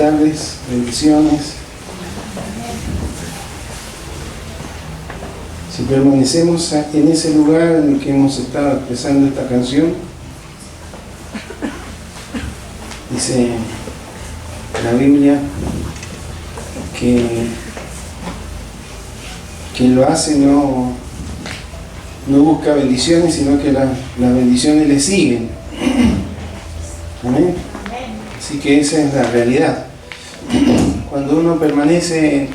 tardes, bendiciones. Si permanecemos en ese lugar en el que hemos estado expresando esta canción, dice la Biblia que quien lo hace no busca bendiciones, sino que las bendiciones le siguen. Amén. Así que esa es la realidad. Cuando uno permanece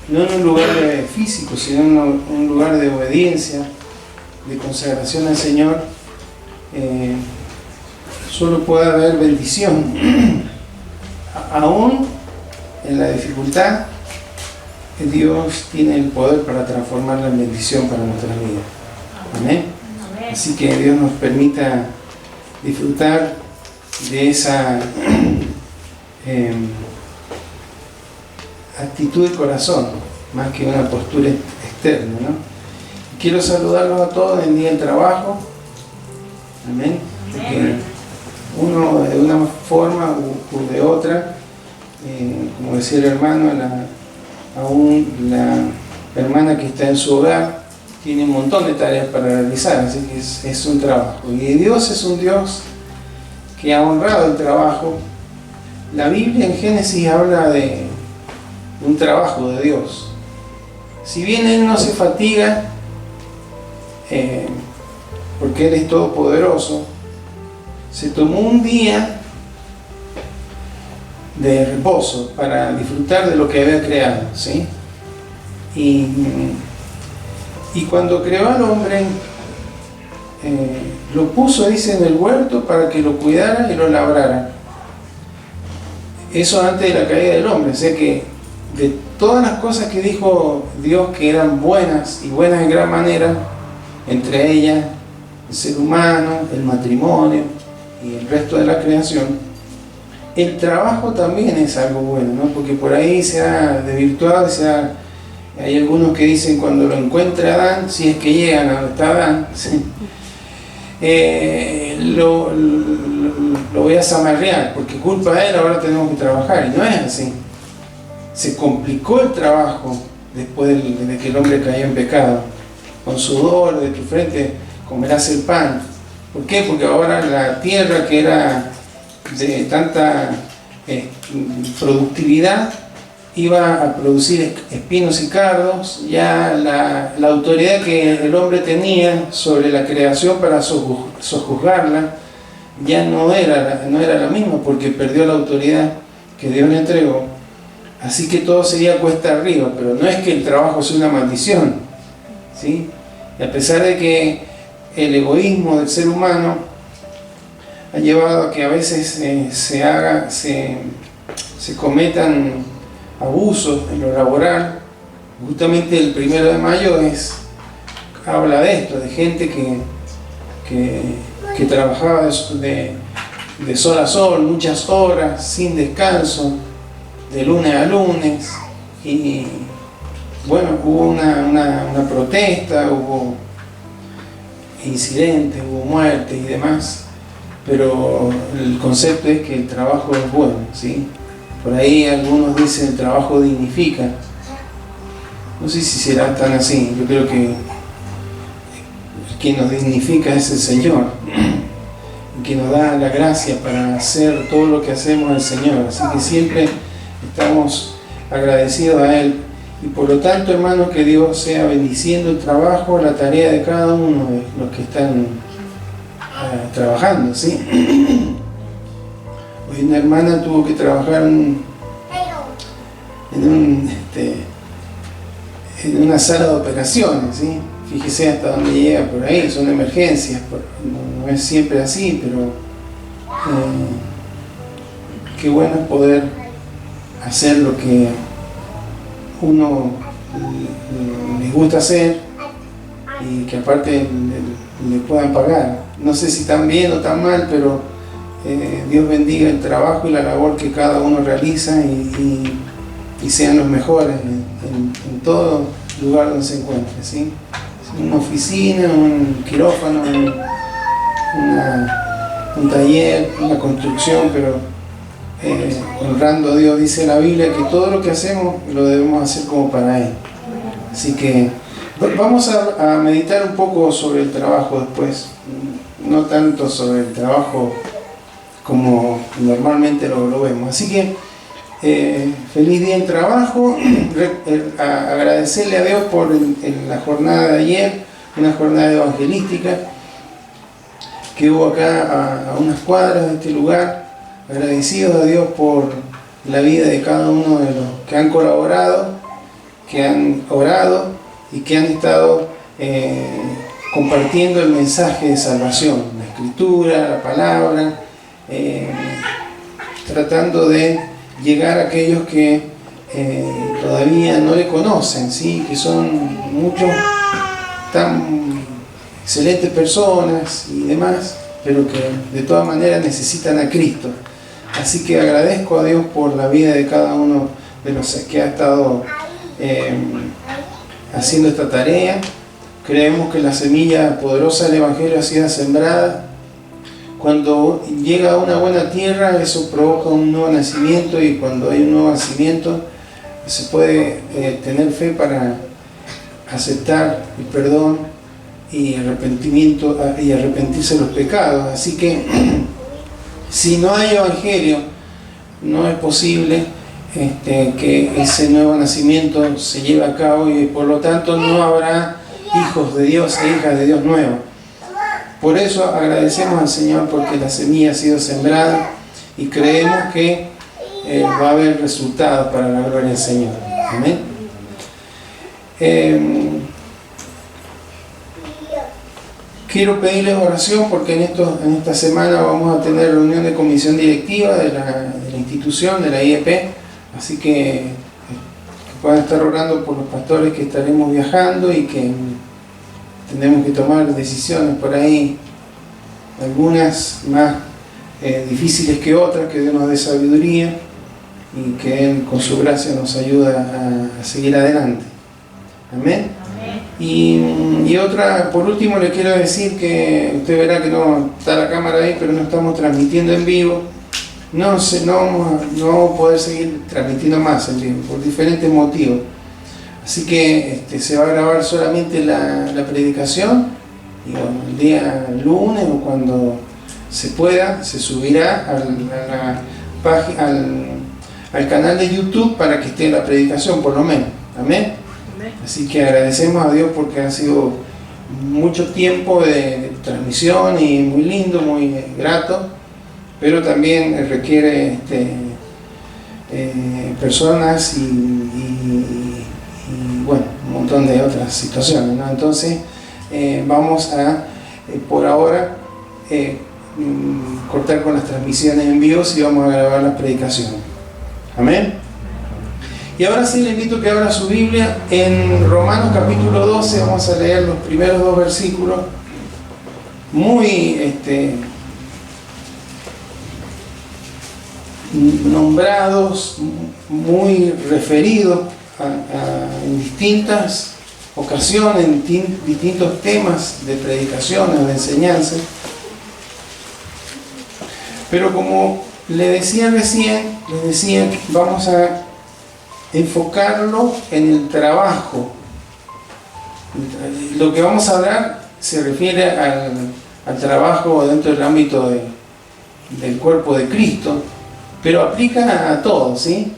no en un lugar físico, sino en un lugar de obediencia, de consagración al Señor, solo puede haber bendición. Aún en la dificultad, Dios tiene el poder para transformarla en bendición para nuestras vidas. Amén. Así que Dios nos permita disfrutar de esa actitud de corazón, más que una postura externa, ¿no? Quiero saludarlos a todos en el día del trabajo. Amén. Porque uno de una forma u de otra, como decía el hermano, aún la hermana que está en su hogar tiene un montón de tareas para realizar, así que es un trabajo. Y Dios es un Dios que ha honrado el trabajo. La Biblia en Génesis habla de un trabajo de Dios. Si bien Él no se fatiga, porque Él es todopoderoso, se tomó un día de reposo para disfrutar de lo que había creado, ¿sí? Y cuando creó al hombre, lo puso, dice, en el huerto para que lo cuidara y lo labrara. Eso antes de la caída del hombre. O sea que de todas las cosas que dijo Dios que eran buenas, y buenas en gran manera, entre ellas el ser humano, el matrimonio y el resto de la creación, el trabajo también es algo bueno, ¿no? Porque por ahí se ha desvirtuado, hay algunos que dicen cuando lo encuentra Adán, si es que llegan a donde está Adán, ¿sí? Lo voy a zamarrear, porque culpa de él ahora tenemos que trabajar, y no es así. Se complicó el trabajo después de que el hombre cayó en pecado. Con sudor de tu frente comerás el pan. ¿Por qué? Porque ahora la tierra, que era de tanta productividad, iba a producir espinos y cardos. Ya la autoridad que el hombre tenía sobre la creación para sojuzgarla ya no era la misma, porque perdió la autoridad que Dios le entregó. Así que todo sería cuesta arriba, pero no es que el trabajo sea una maldición, ¿sí? Y a pesar de que el egoísmo del ser humano ha llevado a que a veces se cometan abusos en lo laboral, justamente el 1 de mayo habla de esto, de gente que trabajaba de sol a sol, muchas horas, sin descanso, de lunes a lunes, y bueno, hubo una protesta, hubo incidentes, hubo muertes y demás, pero el concepto es que el trabajo es bueno, ¿sí? Por ahí algunos dicen el trabajo dignifica. No sé si será tan así. Yo creo que quien nos dignifica es el Señor, que nos da la gracia para hacer todo lo que hacemos al Señor. Así que siempre estamos agradecidos a Él. Y por lo tanto, hermanos, que Dios sea bendiciendo el trabajo, la tarea de cada uno de los que están trabajando, ¿sí? Hoy una hermana tuvo que trabajar en una sala de operaciones, ¿sí? Fíjese hasta dónde llega por ahí, son emergencias, no es siempre así, pero qué bueno es poder hacer lo que uno les gusta hacer y que aparte le puedan pagar. No sé si tan bien o tan mal, pero Dios bendiga el trabajo y la labor que cada uno realiza y sean los mejores en todo lugar donde se encuentre, ¿sí? Una oficina, un quirófano, un taller, una construcción, pero honrando a Dios. Dice la Biblia que todo lo que hacemos lo debemos hacer como para Él. Así que vamos a meditar un poco sobre el trabajo después, no tanto sobre el trabajo como normalmente lo vemos. Así que feliz día en trabajo, agradecerle a Dios por la jornada de ayer, una jornada evangelística que hubo acá a unas cuadras de este lugar. Agradecidos a Dios por la vida de cada uno de los que han colaborado, que han orado y que han estado compartiendo el mensaje de salvación, la escritura, la palabra, tratando de llegar a aquellos que todavía no le conocen, ¿sí? Que son muchos tan excelentes personas y demás, pero que de todas maneras necesitan a Cristo. Así que agradezco a Dios por la vida de cada uno de los que ha estado haciendo esta tarea. Creemos que la semilla poderosa del Evangelio ha sido sembrada. Cuando llega a una buena tierra, eso provoca un nuevo nacimiento, y cuando hay un nuevo nacimiento se puede tener fe para aceptar el perdón y arrepentimiento y arrepentirse de los pecados. Así que si no hay Evangelio, no es posible que ese nuevo nacimiento se lleve a cabo, y por lo tanto no habrá hijos de Dios e hijas de Dios nuevos. Por eso agradecemos al Señor porque la semilla ha sido sembrada y creemos que va a haber resultados para la gloria del Señor. Amén. Quiero pedirles oración porque en esta semana vamos a tener reunión de comisión directiva de la institución, de la IEP, así que puedan estar orando por los pastores que estaremos viajando y que tenemos que tomar decisiones por ahí, algunas más difíciles que otras, que Dios nos dé sabiduría y que Él con su gracia nos ayuda a seguir adelante. Amén. Y otra, por último, le quiero decir que usted verá que no está la cámara ahí, pero no estamos transmitiendo en vivo. No vamos a poder seguir transmitiendo más en vivo por diferentes motivos. Así que se va a grabar solamente la predicación, y bueno, el día lunes o cuando se pueda, se subirá al canal de YouTube para que esté la predicación por lo menos. Amén. Así que agradecemos a Dios porque ha sido mucho tiempo de transmisión y muy lindo, muy grato, pero también requiere personas y bueno, un montón de otras situaciones, ¿no? Entonces vamos a por ahora cortar con las transmisiones en vivo y vamos a grabar las predicaciones. Amén. Y ahora sí le invito a que abra su Biblia en Romanos capítulo 12. Vamos a leer los primeros 2 versículos muy nombrados, muy referidos en distintas ocasiones, en distintos temas de predicaciones, de enseñanza. Pero como le decía recién, vamos a enfocarlo en el trabajo. Lo que vamos a hablar se refiere al trabajo dentro del ámbito del cuerpo de Cristo, pero aplica a todos, ¿sí?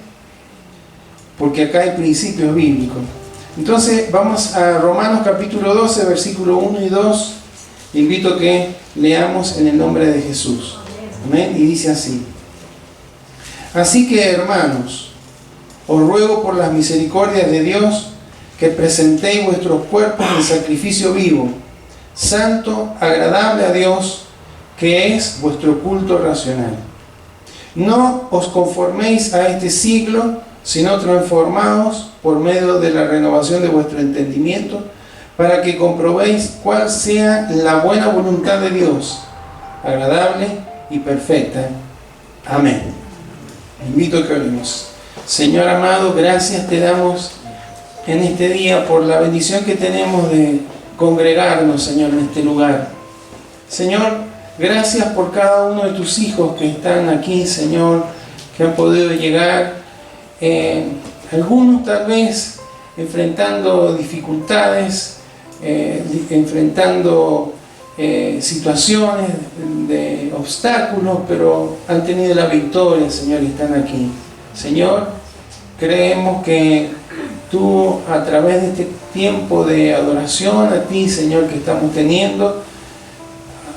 Porque acá hay principios bíblicos. Entonces vamos a Romanos capítulo 12, versículo 1 y 2. Le invito a que leamos en el nombre de Jesús. Amén. Y dice así: así que, hermanos, os ruego por las misericordias de Dios que presentéis vuestros cuerpos en sacrificio vivo, santo, agradable a Dios, que es vuestro culto racional. No os conforméis a este siglo, sino transformaos por medio de la renovación de vuestro entendimiento, para que comprobéis cuál sea la buena voluntad de Dios, agradable y perfecta. Amén. Invito a que oremos. Señor amado, gracias te damos en este día por la bendición que tenemos de congregarnos, Señor, en este lugar. Señor, gracias por cada uno de tus hijos que están aquí, Señor, que que han podido llegar, algunos tal vez enfrentando dificultades, enfrentando situaciones de obstáculos, pero han tenido la victoria, Señor, y están aquí. Señor, creemos que Tú, a través de este tiempo de adoración a Ti, Señor, que estamos teniendo,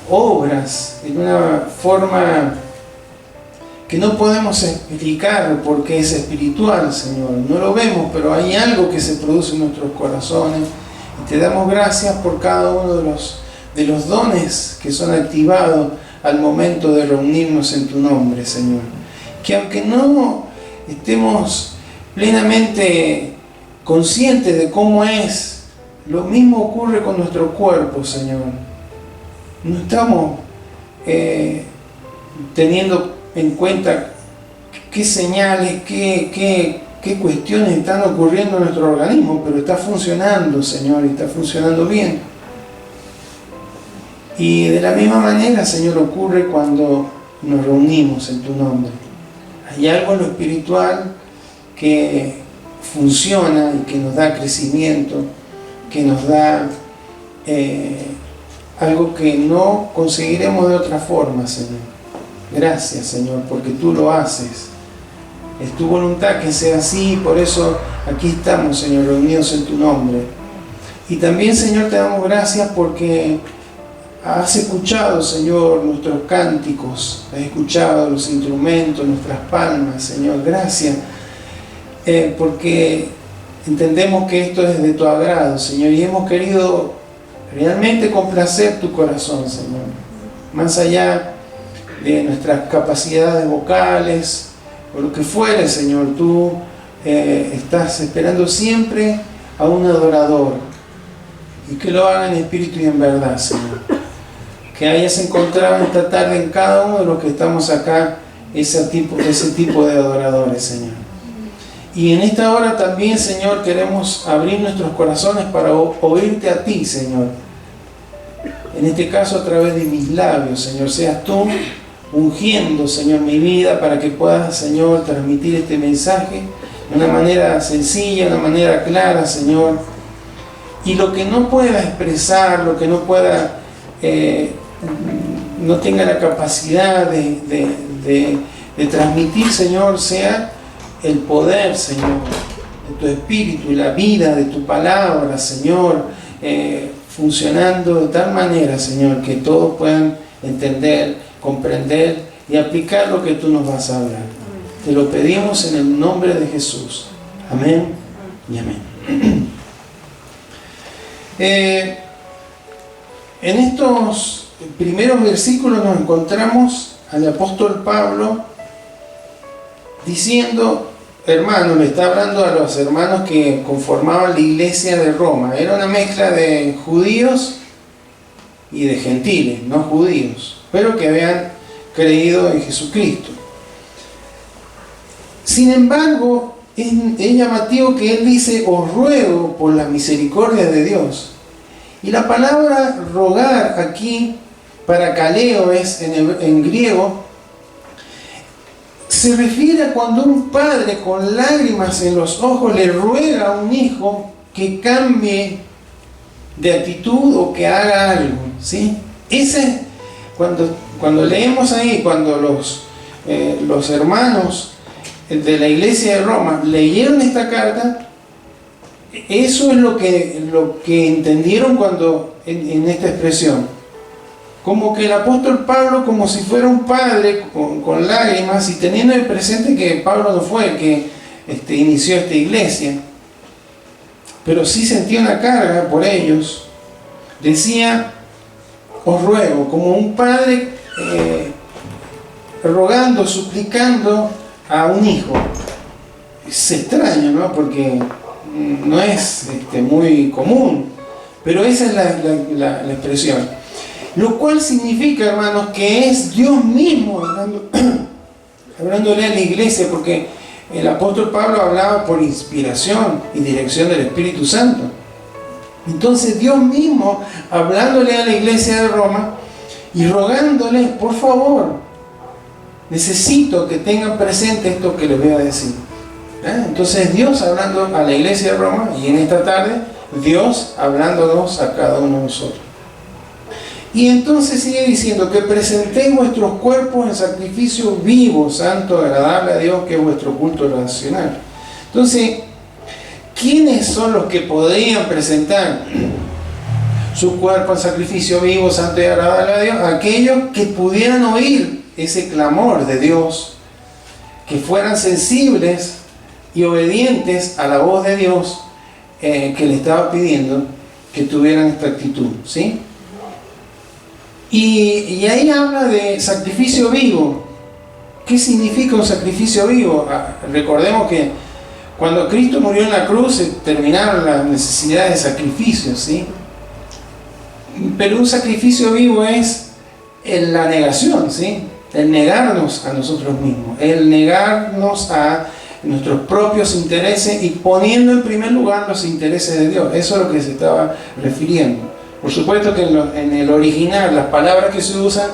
obras en una forma que no podemos explicar porque es espiritual, Señor. No lo vemos, pero hay algo que se produce en nuestros corazones. Y Te damos gracias por cada uno de los dones que son activados al momento de reunirnos en Tu nombre, Señor. Que aunque no estemos plenamente conscientes de cómo es, lo mismo ocurre con nuestro cuerpo, Señor. No estamos teniendo en cuenta qué señales, qué cuestiones están ocurriendo en nuestro organismo, pero está funcionando, Señor, y está funcionando bien. Y de la misma manera, Señor, ocurre cuando nos reunimos en Tu nombre. Hay algo en lo espiritual que funciona y que nos da crecimiento, que nos da algo que no conseguiremos de otra forma, Señor. Gracias, Señor, porque Tú lo haces. Es Tu voluntad que sea así, y por eso aquí estamos, Señor, reunidos en Tu nombre. Y también, Señor, Te damos gracias porque has escuchado, Señor, nuestros cánticos, has escuchado los instrumentos, nuestras palmas, Señor. Gracias, porque entendemos que esto es de Tu agrado, Señor, y hemos querido realmente complacer Tu corazón, Señor. Más allá de nuestras capacidades vocales o lo que fuere, Señor, Tú estás esperando siempre a un adorador, y que lo haga en espíritu y en verdad, Señor. Que hayas encontrado esta tarde en cada uno de los que estamos acá ese tipo de adoradores, Señor. Y en esta hora también, Señor, queremos abrir nuestros corazones para oírte a Ti, Señor. En este caso a través de mis labios, Señor. Seas Tú ungiendo, Señor, mi vida para que puedas, Señor, transmitir este mensaje de una manera sencilla, de una manera clara, Señor. Y lo que no pueda expresar, lo que no pueda, no tenga la capacidad de transmitir, Señor, sea el poder, Señor, de Tu Espíritu y la vida de Tu palabra, Señor, funcionando de tal manera, Señor, que todos puedan entender, comprender y aplicar lo que Tú nos vas a hablar. Te lo pedimos en el nombre de Jesús. Amén y amén. En estos primeros versículos nos encontramos al apóstol Pablo diciendo, hermanos, le está hablando a los hermanos que conformaban la iglesia de Roma. Era una mezcla de judíos y de gentiles, no judíos, pero que habían creído en Jesucristo. Sin embargo, es llamativo que él dice, os ruego por la misericordia de Dios. Y la palabra rogar aquí, para kaleo es en griego, se refiere a cuando un padre con lágrimas en los ojos le ruega a un hijo que cambie de actitud o que haga algo, ¿sí? Ese, cuando leemos ahí, cuando los hermanos de la iglesia de Roma leyeron esta carta, eso es lo que entendieron cuando en esta expresión. Como que el apóstol Pablo, como si fuera un padre con lágrimas, y teniendo en presente que Pablo no fue el que inició esta iglesia, pero sí sentía una carga por ellos, decía, os ruego, como un padre rogando, suplicando a un hijo. Es extraño, ¿no? Porque no es muy común, pero esa es la expresión. Lo cual significa, hermanos, que es Dios mismo hablándole a la iglesia, porque el apóstol Pablo hablaba por inspiración y dirección del Espíritu Santo. Entonces Dios mismo hablándole a la iglesia de Roma y rogándole, por favor, necesito que tengan presente esto que les voy a decir. Entonces Dios hablando a la iglesia de Roma, y en esta tarde Dios hablándonos a cada uno de nosotros. Y entonces sigue diciendo que presentéis vuestros cuerpos en sacrificio vivo, santo, agradable a Dios, que es vuestro culto racional. Entonces, ¿quiénes son los que podrían presentar su cuerpo en sacrificio vivo, santo y agradable a Dios? Aquellos que pudieran oír ese clamor de Dios, que fueran sensibles y obedientes a la voz de Dios que le estaba pidiendo que tuvieran esta actitud, ¿sí? Y ahí habla de sacrificio vivo. ¿Qué significa un sacrificio vivo? Recordemos que cuando Cristo murió en la cruz se terminaron las necesidades de sacrificios, ¿sí? Pero un sacrificio vivo es la negación, ¿sí? El negarnos a nosotros mismos, el negarnos a nuestros propios intereses y poniendo en primer lugar los intereses de Dios. Eso es lo que se estaba refiriendo. Por supuesto que en el original, las palabras que se usan,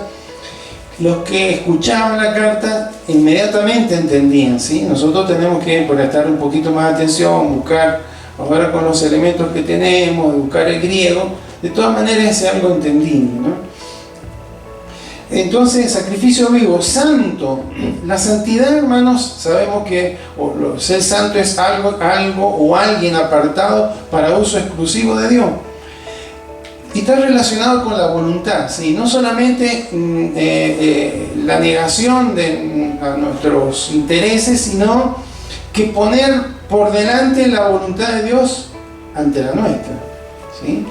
los que escuchaban la carta inmediatamente entendían, ¿sí? Nosotros tenemos que prestar un poquito más de atención, buscar, ahora con los elementos que tenemos, buscar el griego, de todas maneras es algo entendible, ¿no? Entonces, sacrificio vivo, santo. La santidad, hermanos, sabemos que ser santo es algo o alguien apartado para uso exclusivo de Dios. Y está relacionado con la voluntad, ¿sí? No solamente la negación a nuestros intereses, sino que poner por delante la voluntad de Dios ante la nuestra, ¿sí?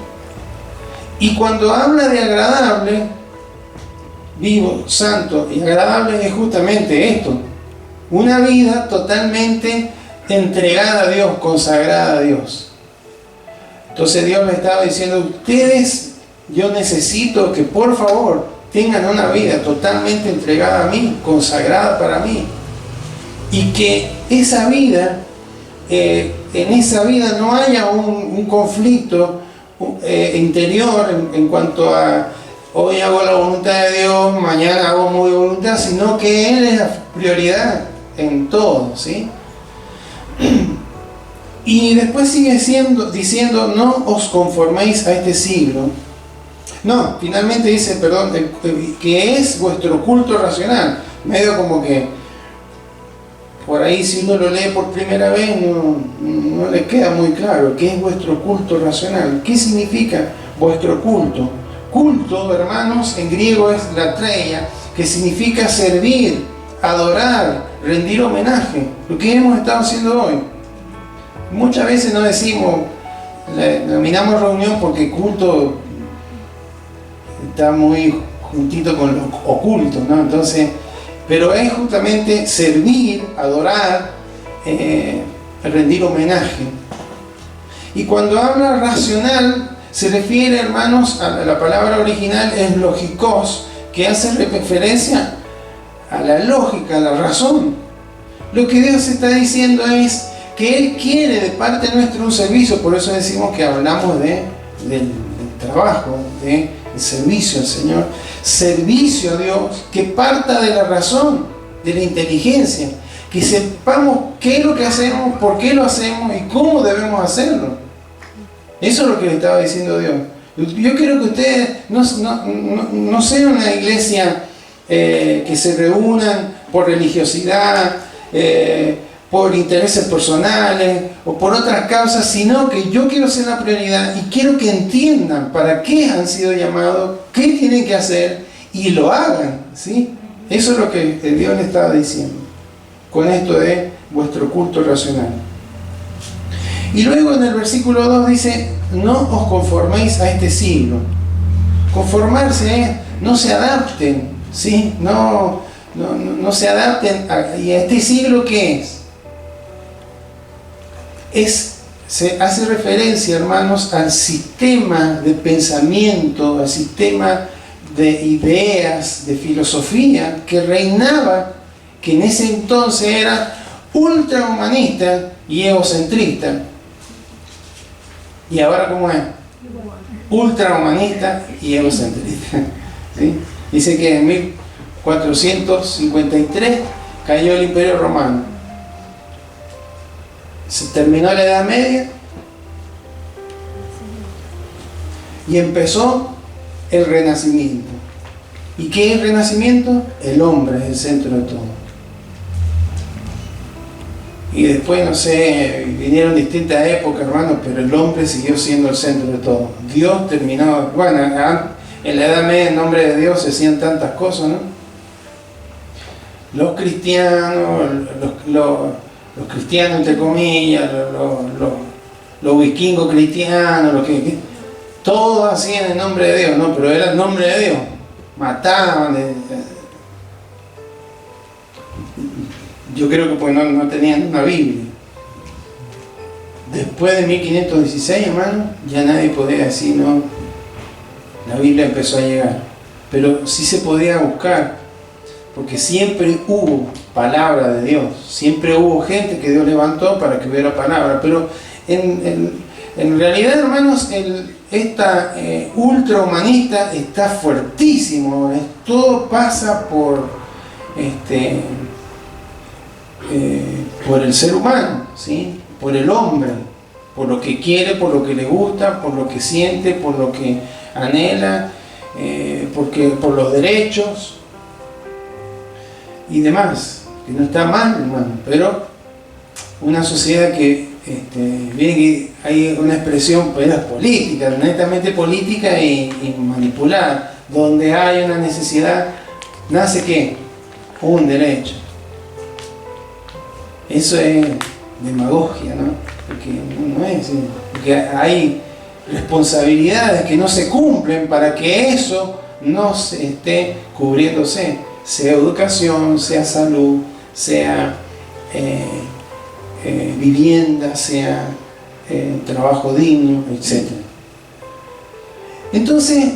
Y cuando habla de agradable, vivo, santo y agradable, es justamente esto: una vida totalmente entregada a Dios, consagrada a Dios. Entonces Dios le estaba diciendo: ustedes, yo necesito que por favor tengan una vida totalmente entregada a mí, consagrada para mí, y que esa vida, en esa vida no haya un conflicto interior en cuanto a hoy hago la voluntad de Dios, mañana hago mi voluntad, sino que Él es la prioridad en todo, ¿sí? Y después sigue diciendo, no os conforméis a este siglo. No, finalmente dice, perdón, que es vuestro culto racional. Medio como que, por ahí si uno lo lee por primera vez, no le queda muy claro qué es vuestro culto racional. ¿Qué significa vuestro culto? Culto, hermanos, en griego es latreia, que significa servir, adorar, rendir homenaje. Lo que hemos estado haciendo hoy. Muchas veces no decimos, denominamos reunión porque culto está muy juntito con lo oculto, ¿no? Entonces, pero es justamente servir, adorar, rendir homenaje. Y cuando habla racional, se refiere, hermanos, a la palabra original es logikos, que hace referencia a la lógica, a la razón. Lo que Dios está diciendo es que Él quiere de parte nuestra un servicio. Por eso decimos que hablamos del trabajo, del servicio al Señor. Servicio a Dios que parta de la razón, de la inteligencia, que sepamos qué es lo que hacemos, por qué lo hacemos y cómo debemos hacerlo. Eso es lo que le estaba diciendo Dios. Yo quiero que ustedes no sean una iglesia que se reúnan por religiosidad, por intereses personales o por otras causas, sino que yo quiero ser la prioridad y quiero que entiendan para qué han sido llamados, qué tienen que hacer y lo hagan, ¿sí? Eso es lo que Dios le estaba diciendo con esto de vuestro culto racional. Y luego en el versículo 2 dice, no os conforméis a este siglo. Conformarse es, no se adapten, ¿sí? No se adapten ¿y a este siglo qué es? Se hace referencia, hermanos, al sistema de pensamiento, al sistema de ideas, de filosofía que reinaba, que en ese entonces era ultrahumanista y egocentrista. ¿Y ahora cómo es? Ultrahumanista y egocentrista, ¿sí? Dice que en 453 cayó el Imperio Romano. Se terminó la Edad Media y empezó el Renacimiento. ¿Y qué es el Renacimiento? El hombre es el centro de todo. Y después, no sé, vinieron distintas épocas, hermanos, pero el hombre siguió siendo el centro de todo. Dios terminó, bueno, en la Edad Media en nombre de Dios se hacían tantas cosas, ¿no? Los cristianos, los cristianos entre comillas, los vikingos cristianos, todos hacían en nombre de Dios, ¿no? Pero era el nombre de Dios. Mataban. Yo creo que pues no tenían una Biblia. Después de 1516, hermano, ya nadie podía decir, no, la Biblia empezó a llegar. Pero sí se podía buscar, porque siempre hubo palabra de Dios, siempre hubo gente que Dios levantó para que hubiera palabra. Pero en realidad, hermanos, esta ultrahumanista está fuertísimo. Todo pasa por el ser humano, ¿sí? Por el hombre, por lo que quiere, por lo que le gusta, por lo que siente, por lo que anhela, por los derechos y demás, que no está mal, hermano, pero una sociedad que viene que hay una expresión pues, política, netamente política y manipulada, donde hay una necesidad, nace ¿qué? Un derecho. Eso es demagogia, ¿no? Porque no es, porque hay responsabilidades que no se cumplen para que eso no se esté cubriéndose, sea educación, sea salud, sea vivienda, sea trabajo digno, etc. Entonces,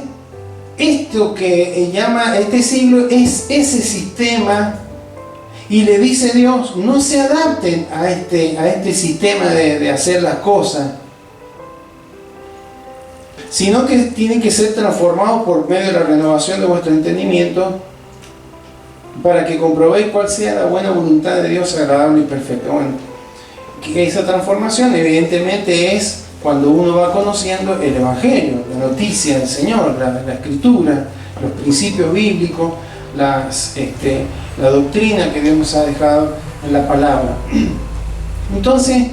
esto que llama este siglo es ese sistema. Y le dice Dios, no se adapten a este sistema de hacer las cosas, sino que tienen que ser transformados por medio de la renovación de vuestro entendimiento para que comprobéis cuál sea la buena voluntad de Dios, agradable y perfecta. Bueno, que esa transformación evidentemente es cuando uno va conociendo el Evangelio, la noticia del Señor, la Escritura, los principios bíblicos, la doctrina que Dios nos ha dejado en la palabra. Entonces,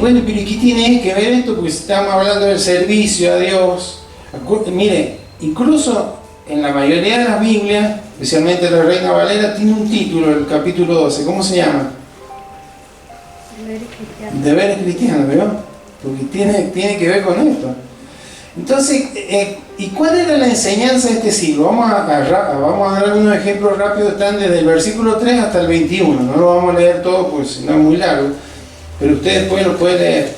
bueno, pero ¿qué tiene que ver esto? Porque estamos hablando del servicio a Dios. Mire, incluso en la mayoría de las Biblias, especialmente la Reina Valera, tiene un título, el capítulo 12. ¿Cómo se llama? Deberes cristianos, ¿veo? Porque tiene que ver con esto. Entonces, ¿y cuál era la enseñanza de este siglo? Vamos a dar algunos ejemplos rápidos, están desde el versículo 3 hasta el 21. No lo vamos a leer todo, pues si no es muy largo, pero usted después lo puede leer.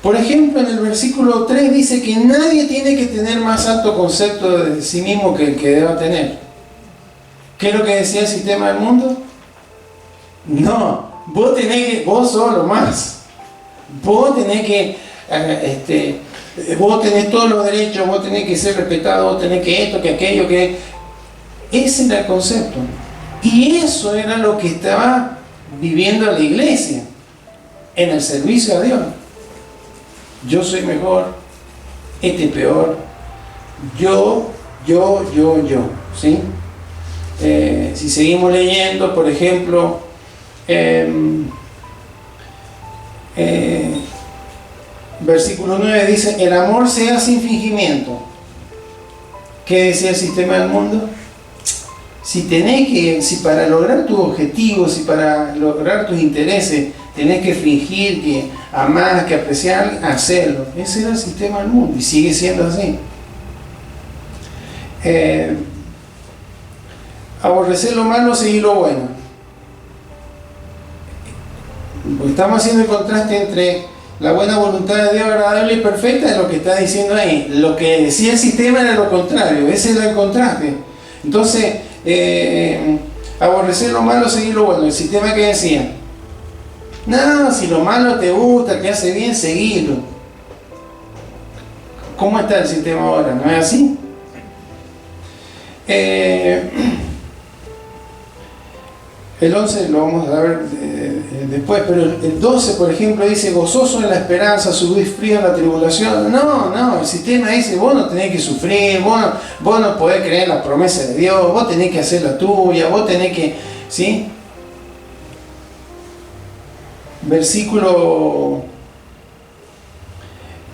Por ejemplo, en el versículo 3 dice que nadie tiene que tener más alto concepto de sí mismo que el que deba tener. ¿Qué es lo que decía el sistema del mundo? No, vos sos lo más. Vos tenés que... vos tenés todos los derechos, vos tenés que ser respetado, vos tenés que esto, que aquello, que... Ese era el concepto. Y eso era lo que estaba viviendo la iglesia en el servicio a Dios. Yo soy mejor, este es peor, yo, ¿sí? Si seguimos leyendo, por ejemplo, versículo 9 dice, el amor sea sin fingimiento. ¿Qué decía el sistema del mundo? Si para lograr tus objetivos, si para lograr tus intereses, tenés que fingir que amás, que apreciar, hacerlo. Ese era el sistema del mundo y sigue siendo así. Aborrecer lo malo, seguir lo bueno. Porque estamos haciendo el contraste entre la buena voluntad de Dios agradable y perfecta de lo que está diciendo ahí. Lo que decía el sistema era lo contrario, ese era el contraste. Entonces, aborrecer lo malo, seguir lo bueno. El sistema que decía, no, si lo malo te gusta, te hace bien, seguirlo. ¿Cómo está el sistema ahora? ¿No es así? El 11 lo vamos a ver después, pero el 12, por ejemplo, dice: gozoso en la esperanza, sufrir frío en la tribulación. No, el sistema dice: vos no tenés que sufrir, vos no podés creer en la promesa de Dios, vos tenés que hacer la tuya, vos tenés que... ¿Sí? Versículo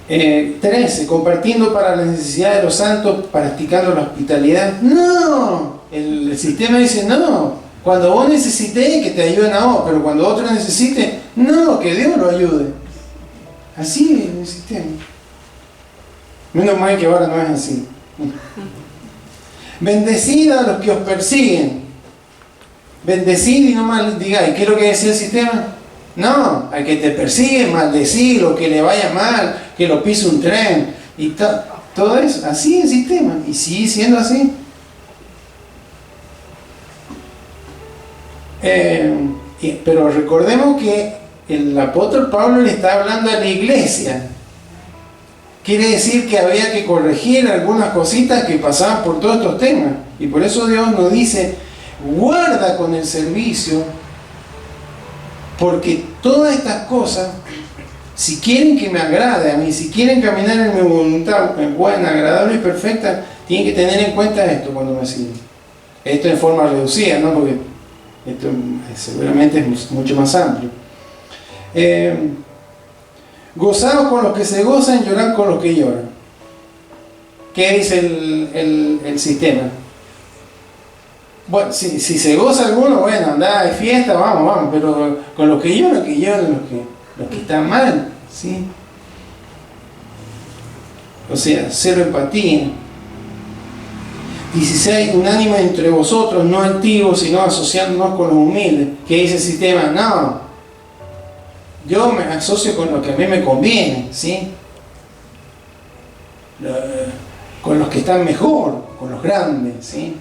13, compartiendo para la necesidad de los santos, practicando la hospitalidad. No, el sistema dice: no, cuando vos necesites, que te ayuden a vos, pero cuando otro necesite, no, que Dios lo ayude. Así es el sistema. Menos mal que ahora no es así. Bendecid a los que os persiguen. Bendecid y no maldigáis. ¿Qué es lo que decía el sistema? No, al que te persigue, maldecirlo, que le vaya mal, que lo pise un tren, y todo eso. Así es el sistema, y sigue siendo así. Pero recordemos que el apóstol Pablo le está hablando a la iglesia. Quiere decir que había que corregir algunas cositas que pasaban por todos estos temas. Y por eso Dios nos dice: guarda con el servicio, porque todas estas cosas, si quieren que me agrade a mí, si quieren caminar en mi voluntad buena, agradable y perfecta, tienen que tener en cuenta esto cuando me siguen. Esto en forma reducida, ¿no? Porque esto seguramente es mucho más amplio. Gozaos con los que se gozan, llorad con los que lloran. ¿Qué dice el sistema? Bueno, si se goza alguno, bueno, anda de fiesta, vamos, pero con los que lloran, los que están mal, ¿sí? O sea, cero empatía. 16, unánime entre vosotros, no altivos, sino asociándonos con los humildes. ¿Qué dice el sistema? No, yo me asocio con lo que a mí me conviene, ¿sí? Con los que están mejor, con los grandes, ¿sí?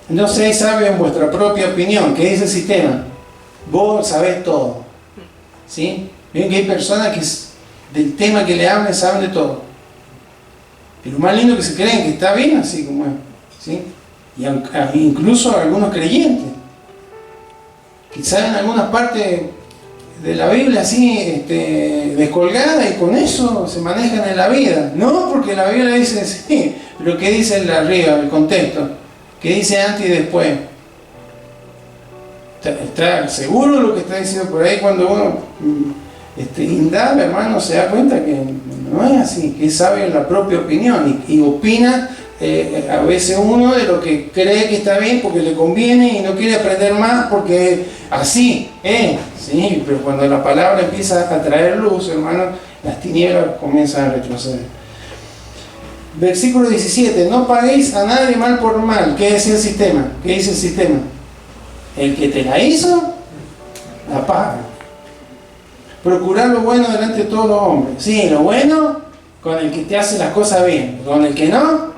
No seáis sabios en vuestra propia opinión. ¿Qué dice el sistema? Vos sabés todo, ¿sí? Ven que hay personas que del tema que le hablen saben de todo, pero lo más lindo que se creen que está bien así como es, ¿sí? Y incluso algunos creyentes que saben algunas partes de la Biblia así descolgada, y con eso se manejan en la vida. No porque la Biblia dice sí, pero ¿qué dice el de arriba, el contexto? ¿Qué dice antes y después? ¿Está seguro lo que está diciendo por ahí? Cuando uno indaga, hermano, se da cuenta que no es así, que es sabio en la propia opinión y opina a veces uno de lo que cree que está bien porque le conviene y no quiere aprender más porque así es, ¿sí? Pero cuando la palabra empieza a traer luz, hermano, las tinieblas comienzan a retroceder. Versículo 17: no paguéis a nadie mal por mal. ¿Qué es el sistema? ¿Qué dice el sistema? El que te la hizo, la paga. Procurar lo bueno delante de todos los hombres. Sí, lo bueno con el que te hace las cosas bien, con el que no,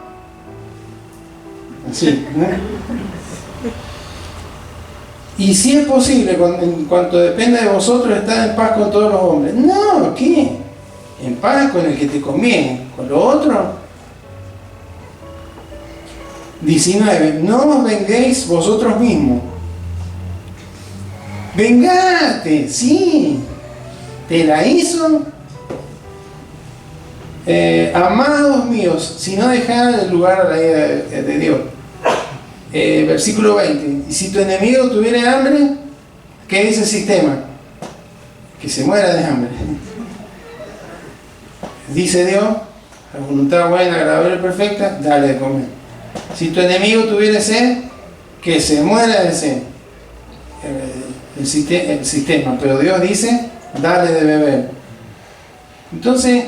así, ¿no? Y si es posible, en cuanto dependa de vosotros, estar en paz con todos los hombres. No, ¿qué? En paz con el que te conviene, con lo otro. 19: no os venguéis vosotros mismos. Vengate, sí. Te la hizo. Amados míos, si no dejad el lugar a la ira de Dios. Versículo 20: y si tu enemigo tuviera hambre, ¿qué dice el sistema? Que se muera de hambre. Dice Dios: la voluntad buena, agradable y perfecta, dale de comer. Si tu enemigo tuviera sed, que se muera de sed. El sistema, pero Dios dice: dale de beber. Entonces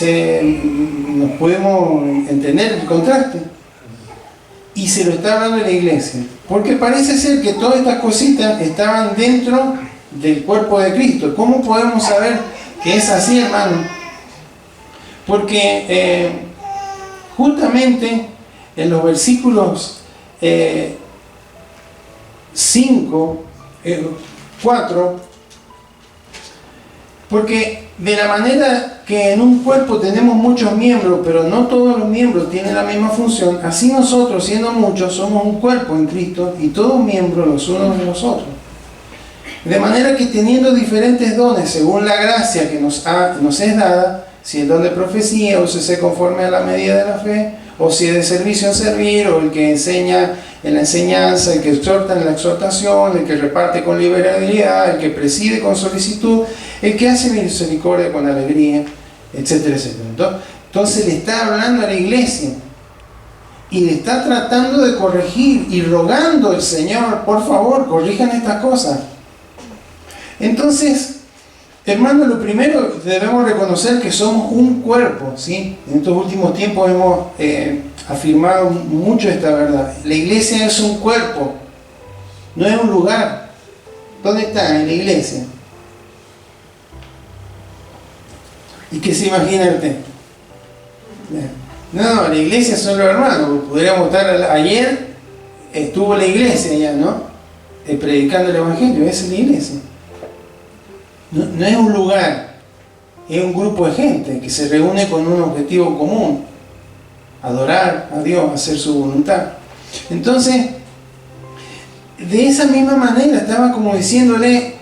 nos podemos entender el contraste, y se lo está hablando la iglesia, porque parece ser que todas estas cositas estaban dentro del cuerpo de Cristo. ¿Cómo podemos saber que es así, hermano? Porque justamente en los versículos 4, porque de la manera que en un cuerpo tenemos muchos miembros, pero no todos los miembros tienen la misma función, así nosotros, siendo muchos, somos un cuerpo en Cristo y todos miembros los unos de los otros. De manera que teniendo diferentes dones según la gracia que nos es dada, si el don de profecía, úsese conforme a la medida de la fe, o si es de servicio en servir, o el que enseña en la enseñanza, el que exhorta en la exhortación, el que reparte con liberalidad, el que preside con solicitud, el que hace misericordia con alegría, etcétera, etcétera. Entonces le está hablando a la iglesia y le está tratando de corregir y rogando al Señor, por favor, corrijan estas cosas. Entonces, hermano, lo primero debemos reconocer que somos un cuerpo, ¿sí? En estos últimos tiempos hemos afirmado mucho esta verdad. La iglesia es un cuerpo, no es un lugar. ¿Dónde está? En la iglesia. ¿Y qué se imagina usted? No, la iglesia son los hermanos. Podríamos estar ayer, estuvo la iglesia ya, ¿no? Predicando el evangelio, esa es la iglesia. No es un lugar, es un grupo de gente que se reúne con un objetivo común: adorar a Dios, hacer su voluntad. Entonces, de esa misma manera estaba como diciéndole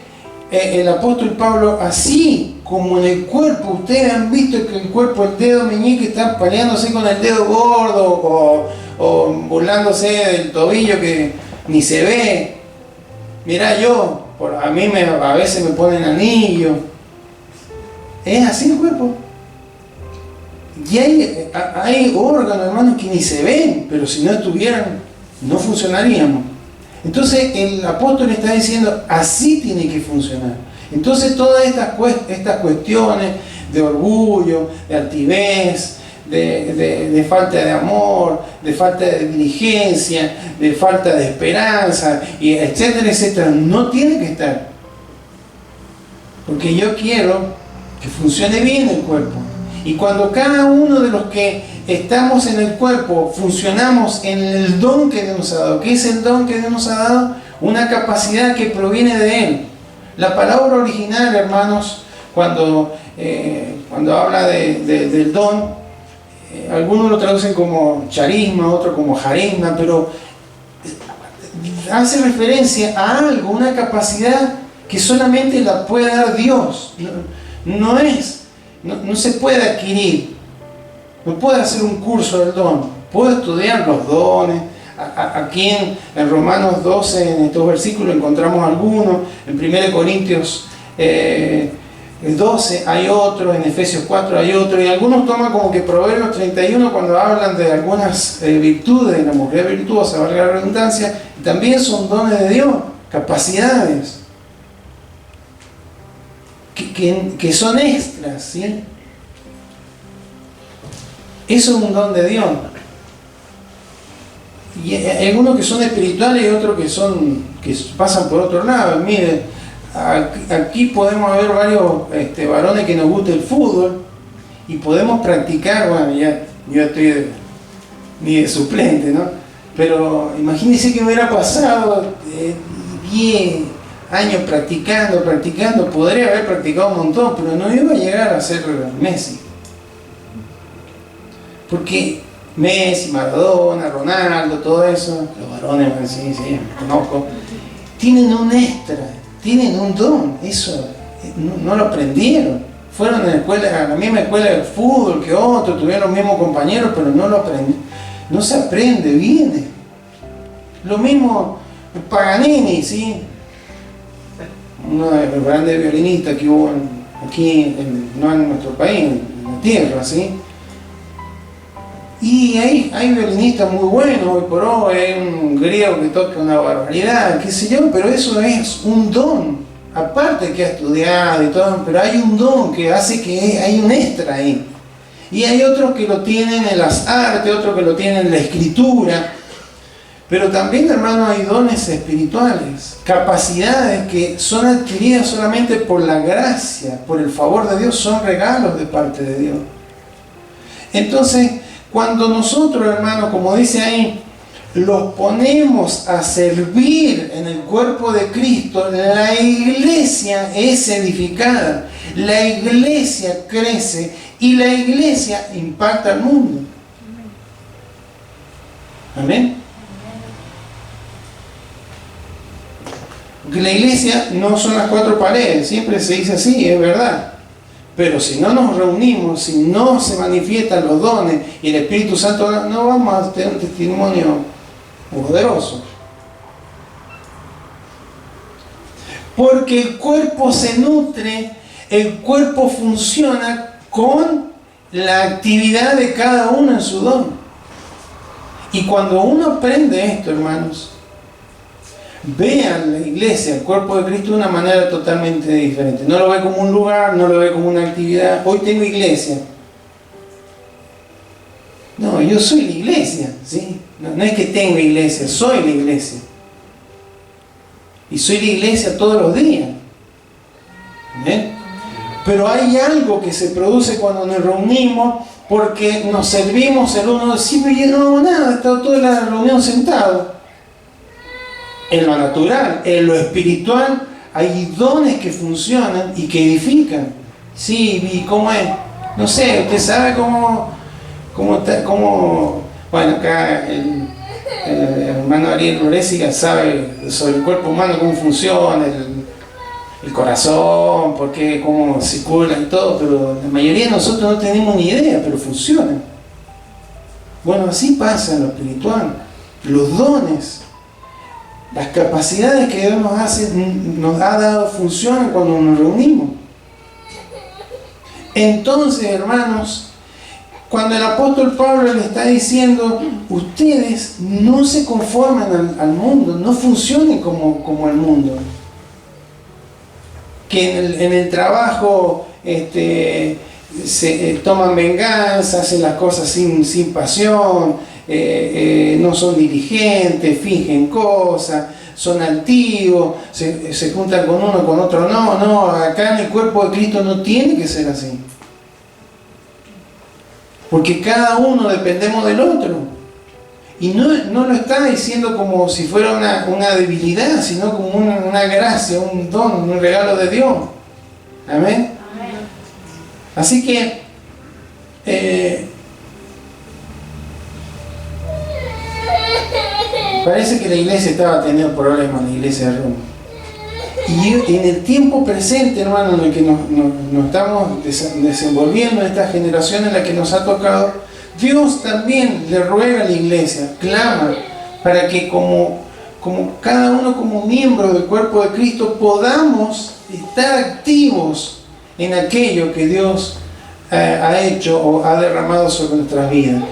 el apóstol Pablo: así como en el cuerpo, ustedes han visto que el cuerpo, el dedo meñique está peleándose con el dedo gordo o burlándose del tobillo que ni se ve. Mirá, a mí a veces me ponen anillo. Es así el cuerpo. Y hay órganos, hermanos, que ni se ven, pero si no estuvieran, no funcionaríamos. Entonces el apóstol está diciendo: así tiene que funcionar. Entonces todas estas cuestiones de orgullo, de altivez, de falta de amor, de falta de diligencia, de falta de esperanza, y etcétera, etcétera, no tiene que estar. Porque yo quiero que funcione bien el cuerpo. Y cuando cada uno de los que estamos en el cuerpo funcionamos en el don que Dios nos ha dado. ¿Qué es el don que Dios nos ha dado? Una capacidad que proviene de Él. La palabra original, hermanos, cuando habla del don, algunos lo traducen como charisma, otros como jarisma, pero hace referencia a algo, una capacidad que solamente la puede dar Dios. No se puede adquirir. No puedo hacer un curso del don. Puedo estudiar los dones. Aquí en Romanos 12, en estos versículos, encontramos algunos. En 1 Corintios 12 hay otro, en Efesios 4 hay otro, y algunos toman como que Proverbios 31 cuando hablan de algunas virtudes, de la mujer virtuosa, valga la redundancia, y también son dones de Dios, capacidades que son extras, ¿sí? Eso es un don de Dios. Y hay algunos que son espirituales y otros que pasan por otro lado. Miren, aquí podemos ver varios varones que nos gusta el fútbol y podemos practicar. Bueno, yo estoy ni de suplente, ¿no? Pero imagínense que me hubiera pasado 10 años practicando, podría haber practicado un montón, pero no iba a llegar a ser Messi. Porque Messi, Maradona, Ronaldo, todo eso, los varones, sí, conozco, tienen un extra, tienen un don, eso no lo aprendieron. Fueron a la misma escuela de fútbol que otros, tuvieron los mismos compañeros, pero no lo aprendieron. No se aprende, viene. Lo mismo Paganini, ¿sí? Uno de los grandes violinistas que hubo aquí, no en nuestro país, en la tierra, ¿sí? Y hay violinistas muy buenos, hoy por hoy hay un griego que toca una barbaridad, qué sé yo, pero eso es un don, aparte que ha estudiado y todo, pero hay un don que hace que hay un extra ahí. Y hay otros que lo tienen en las artes, otros que lo tienen en la escritura, pero también, hermanos, hay dones espirituales, capacidades que son adquiridas solamente por la gracia, por el favor de Dios, son regalos de parte de Dios. Entonces, cuando nosotros, hermanos, como dice ahí, los ponemos a servir en el cuerpo de Cristo, la iglesia es edificada, la iglesia crece Y la iglesia impacta al mundo. Amén. Porque la iglesia no son las cuatro paredes, siempre se dice así, es verdad. Pero si no nos reunimos, si no se manifiestan los dones y el Espíritu Santo, no vamos a tener un testimonio poderoso. Porque el cuerpo se nutre, el cuerpo funciona con la actividad de cada uno en su don. Y cuando uno aprende esto, hermanos, vean la iglesia, el cuerpo de Cristo de una manera totalmente diferente. No lo ve como un lugar, no lo ve como una actividad. Hoy tengo iglesia. No, yo soy la iglesia, ¿sí? No es que tengo iglesia, soy la iglesia. Y soy la iglesia todos los días. ¿Ven? Pero hay algo que se produce cuando nos reunimos, porque nos servimos el uno. Sí, pero yo no hago nada, he estado toda la reunión sentado. En lo natural, en lo espiritual, hay dones que funcionan y que edifican. Sí, ¿y cómo es? No sé, usted sabe cómo bueno, acá el hermano Ariel Lorésiga sabe sobre el cuerpo humano, cómo funciona, el corazón, cómo circula y todo, pero la mayoría de nosotros no tenemos ni idea, pero funciona. Bueno, así pasa en lo espiritual. Los dones, las capacidades que Dios nos ha dado funcionan cuando nos reunimos. Entonces, hermanos, cuando el apóstol Pablo le está diciendo, ustedes no se conforman al mundo, no funcionen como el mundo. Que en el trabajo se toman venganza, hacen las cosas sin pasión, no son diligentes, fingen cosas, son altivos, se juntan con uno, con otro. No, acá en el cuerpo de Cristo no tiene que ser así. Porque cada uno dependemos del otro. Y no lo está diciendo como si fuera una debilidad, sino como una gracia, un don, un regalo de Dios. Amén. Así que parece que la iglesia estaba teniendo problemas, la iglesia de Roma. Y en el tiempo presente, hermano, en el que nos estamos desenvolviendo, en esta generación en la que nos ha tocado, Dios también le ruega a la iglesia, clama, para que como cada uno como miembro del cuerpo de Cristo podamos estar activos en aquello que Dios ha hecho o ha derramado sobre nuestras vidas.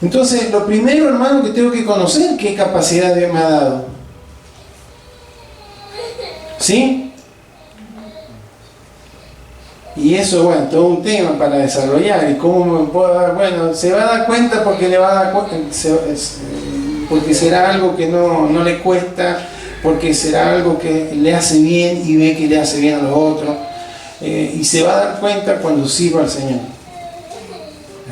Entonces, lo primero, hermano, que tengo que conocer, qué capacidad Dios me ha dado. ¿Sí? Y eso, bueno, todo un tema para desarrollar. ¿Y cómo me puedo dar? Bueno, se va a dar cuenta porque le va a dar cuenta, porque será algo que no le cuesta, porque será algo que le hace bien y ve que le hace bien a los otros. Y se va a dar cuenta cuando sirva al Señor.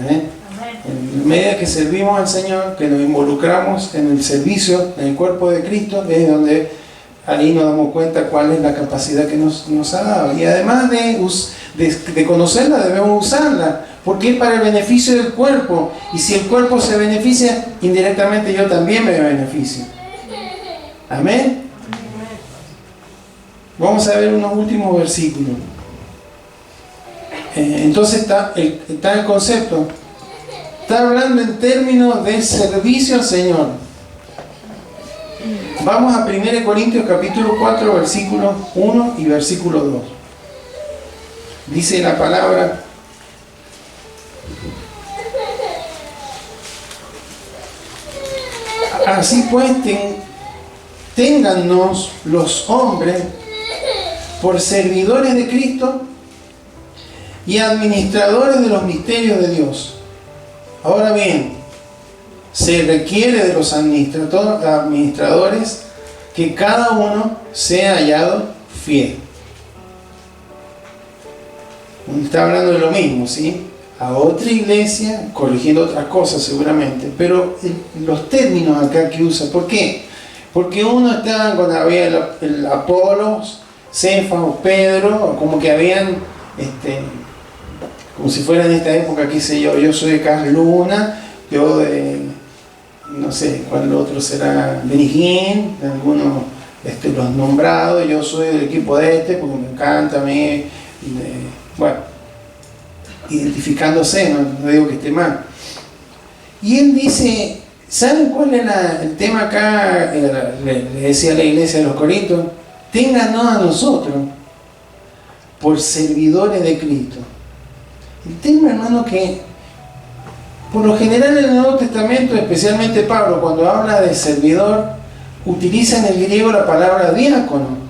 En medida que servimos al Señor, que nos involucramos en el servicio, en el cuerpo de Cristo, es donde ahí nos damos cuenta cuál es la capacidad que nos ha dado. Y además de conocerla, debemos usarla, porque es para el beneficio del cuerpo. Y si el cuerpo se beneficia, indirectamente yo también me beneficio. Amén. Vamos a ver unos últimos versículos. Entonces está el concepto. Está hablando en términos de servicio al Señor. Vamos a 1 Corintios capítulo 4, versículo 1 y versículo 2. Dice la palabra: así pues, téngannos los hombres por servidores de Cristo y administradores de los misterios de Dios. Ahora bien, se requiere de los administradores que cada uno sea hallado fiel. Está hablando de lo mismo, ¿sí? A otra iglesia, corrigiendo otras cosas seguramente, pero los términos acá que usa, ¿por qué? Porque uno está, cuando había el Apolos, Cefas o Pedro, como que habían como si fuera en esta época, qué sé yo soy de Carl Luna, yo de, no sé, cuál otro será, Benigín, algunos los nombrados, yo soy del equipo de porque me encanta a mí, bueno, identificándose, no digo que esté mal. Y él dice, ¿saben cuál era el tema acá? Le decía a la iglesia de los Corintios, téngannos a nosotros por servidores de Cristo. El tema, hermano, que por lo general en el Nuevo Testamento, especialmente Pablo, cuando habla de servidor, utiliza en el griego la palabra diácono.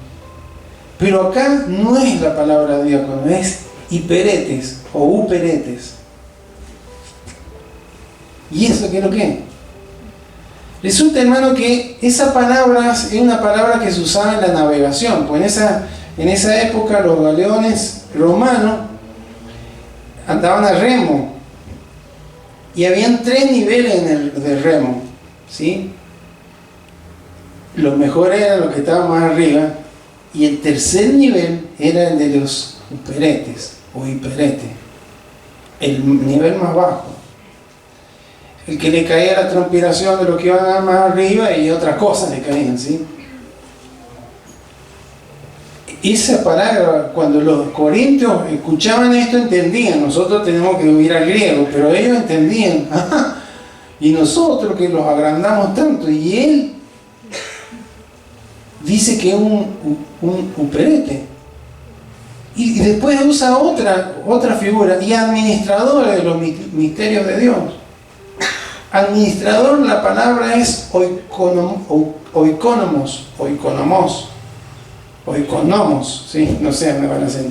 Pero acá no es la palabra diácono, es hiperetes o uperetes. ¿Y eso qué es lo que es? Resulta, hermano, que esa palabra es una palabra que se usaba en la navegación, pues en esa época los galeones romanos andaban a remo y habían 3 niveles de remo, ¿sí? Los mejores eran los que estaban más arriba y el tercer nivel era el de los uperetes o hiperetes, el nivel más bajo, el que le caía la transpiración de los que iban más arriba y otras cosas le caían, ¿sí? Esa palabra, cuando los corintios escuchaban esto, entendían. Nosotros tenemos que huir al griego, pero ellos entendían. Y nosotros que los agrandamos tanto, y él dice que es un uperete. Y después usa otra figura, y administrador de los misterios de Dios. Administrador, la palabra es oikonomos, ¿sí? No sé, me van a hacer.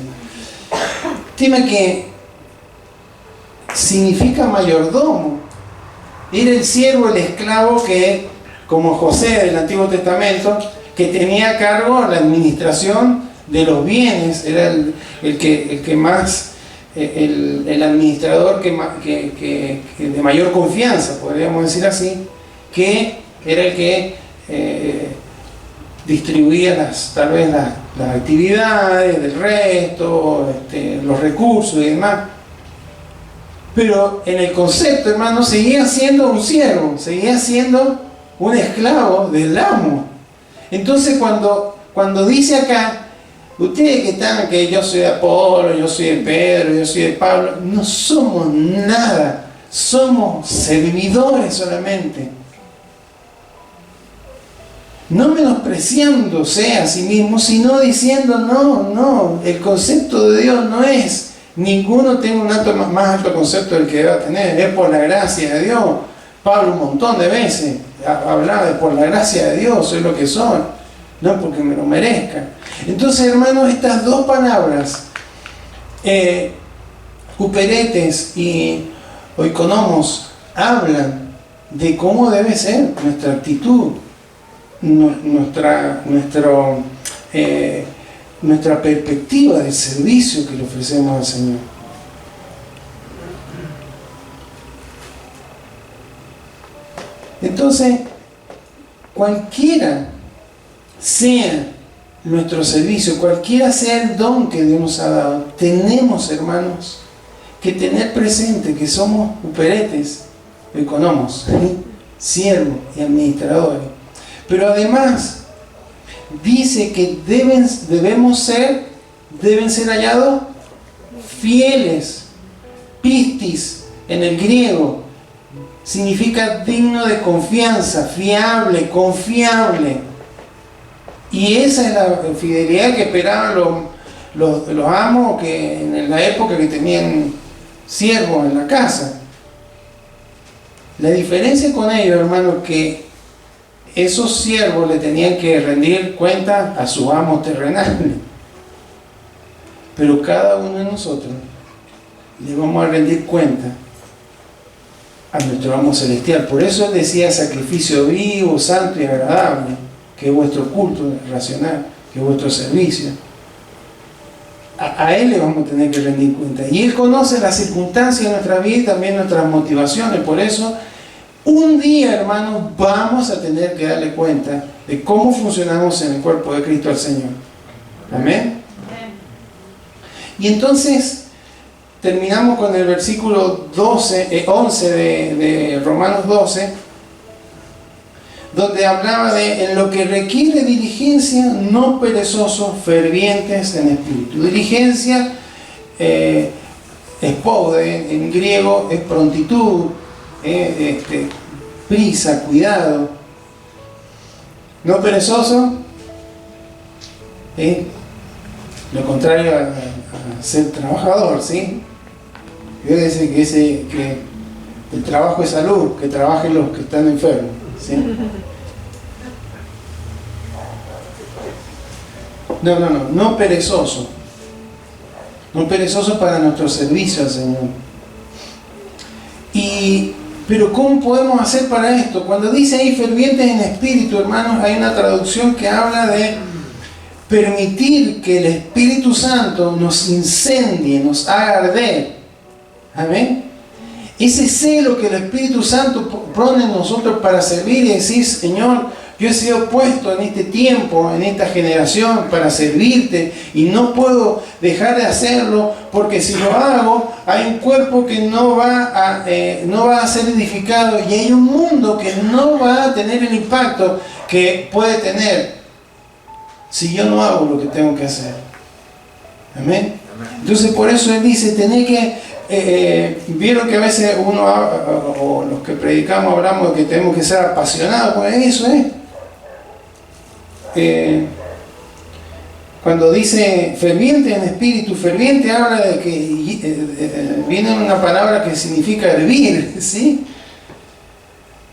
Tema que significa mayordomo. Era el siervo, el esclavo que, como José del Antiguo Testamento, que tenía a cargo la administración de los bienes, era el que más, el administrador que de mayor confianza, podríamos decir así, que era el que distribuía tal vez las actividades del resto, los recursos y demás. Pero en el concepto, hermano, seguía siendo un siervo, seguía siendo un esclavo del amo. Entonces cuando dice acá, ustedes que están, que yo soy de Apolo, yo soy de Pedro, yo soy de Pablo, no somos nada, somos servidores solamente. No menospreciándose a sí mismo, sino diciendo, no, el concepto de Dios no es, ninguno tiene un más alto concepto del que deba tener, es por la gracia de Dios. Pablo un montón de veces hablaba de por la gracia de Dios, soy lo que soy, no porque me lo merezca. Entonces, hermanos, estas dos palabras, uperetes y oikonomos, hablan de cómo debe ser nuestra actitud, nuestra perspectiva de servicio que le ofrecemos al Señor. Entonces, cualquiera sea nuestro servicio, cualquiera sea el don que Dios nos ha dado, tenemos, hermanos, que tener presente que somos uperetes, oikonomos, siervos y administradores. Pero además dice que deben ser hallados fieles. Pistis en el griego significa digno de confianza, fiable, confiable. Y esa es la fidelidad que esperaban los amos que en la época que tenían siervos en la casa. La diferencia con ellos, hermanos, que esos siervos le tenían que rendir cuenta a su amo terrenal. Pero cada uno de nosotros le vamos a rendir cuenta a nuestro amo celestial. Por eso él decía sacrificio vivo, santo y agradable, que es vuestro culto racional, que es vuestro servicio. A él le vamos a tener que rendir cuenta. Y él conoce las circunstancias de nuestra vida y también nuestras motivaciones. Por eso, un día, hermanos, vamos a tener que darle cuenta de cómo funcionamos en el cuerpo de Cristo al Señor. Amén. Y entonces terminamos con el versículo 11 de Romanos 12, donde hablaba de en lo que requiere diligencia, no perezosos, fervientes en espíritu. Diligencia, espoude, en griego es prontitud, prisa, cuidado. No perezoso, lo contrario a ser trabajador, ¿sí? Yo decía que el trabajo es salud, que trabajen los que están enfermos, ¿sí? No perezoso. No perezoso para nuestro servicio al Señor. Pero ¿cómo podemos hacer para esto? Cuando dice ahí fervientes en espíritu, hermanos, hay una traducción que habla de permitir que el Espíritu Santo nos incendie, nos haga arder. Amén. Ese celo que el Espíritu Santo pone en nosotros para servir y decir, Señor, yo he sido puesto en este tiempo, en esta generación, para servirte y no puedo dejar de hacerlo, porque si lo hago, hay un cuerpo que no va a ser edificado y hay un mundo que no va a tener el impacto que puede tener si yo no hago lo que tengo que hacer. Amén. Entonces por eso él dice, tenés que, vieron que a veces uno, o los que predicamos hablamos de que tenemos que ser apasionados, pues eso es. Cuando dice ferviente en espíritu, ferviente habla de que viene una palabra que significa hervir, ¿sí?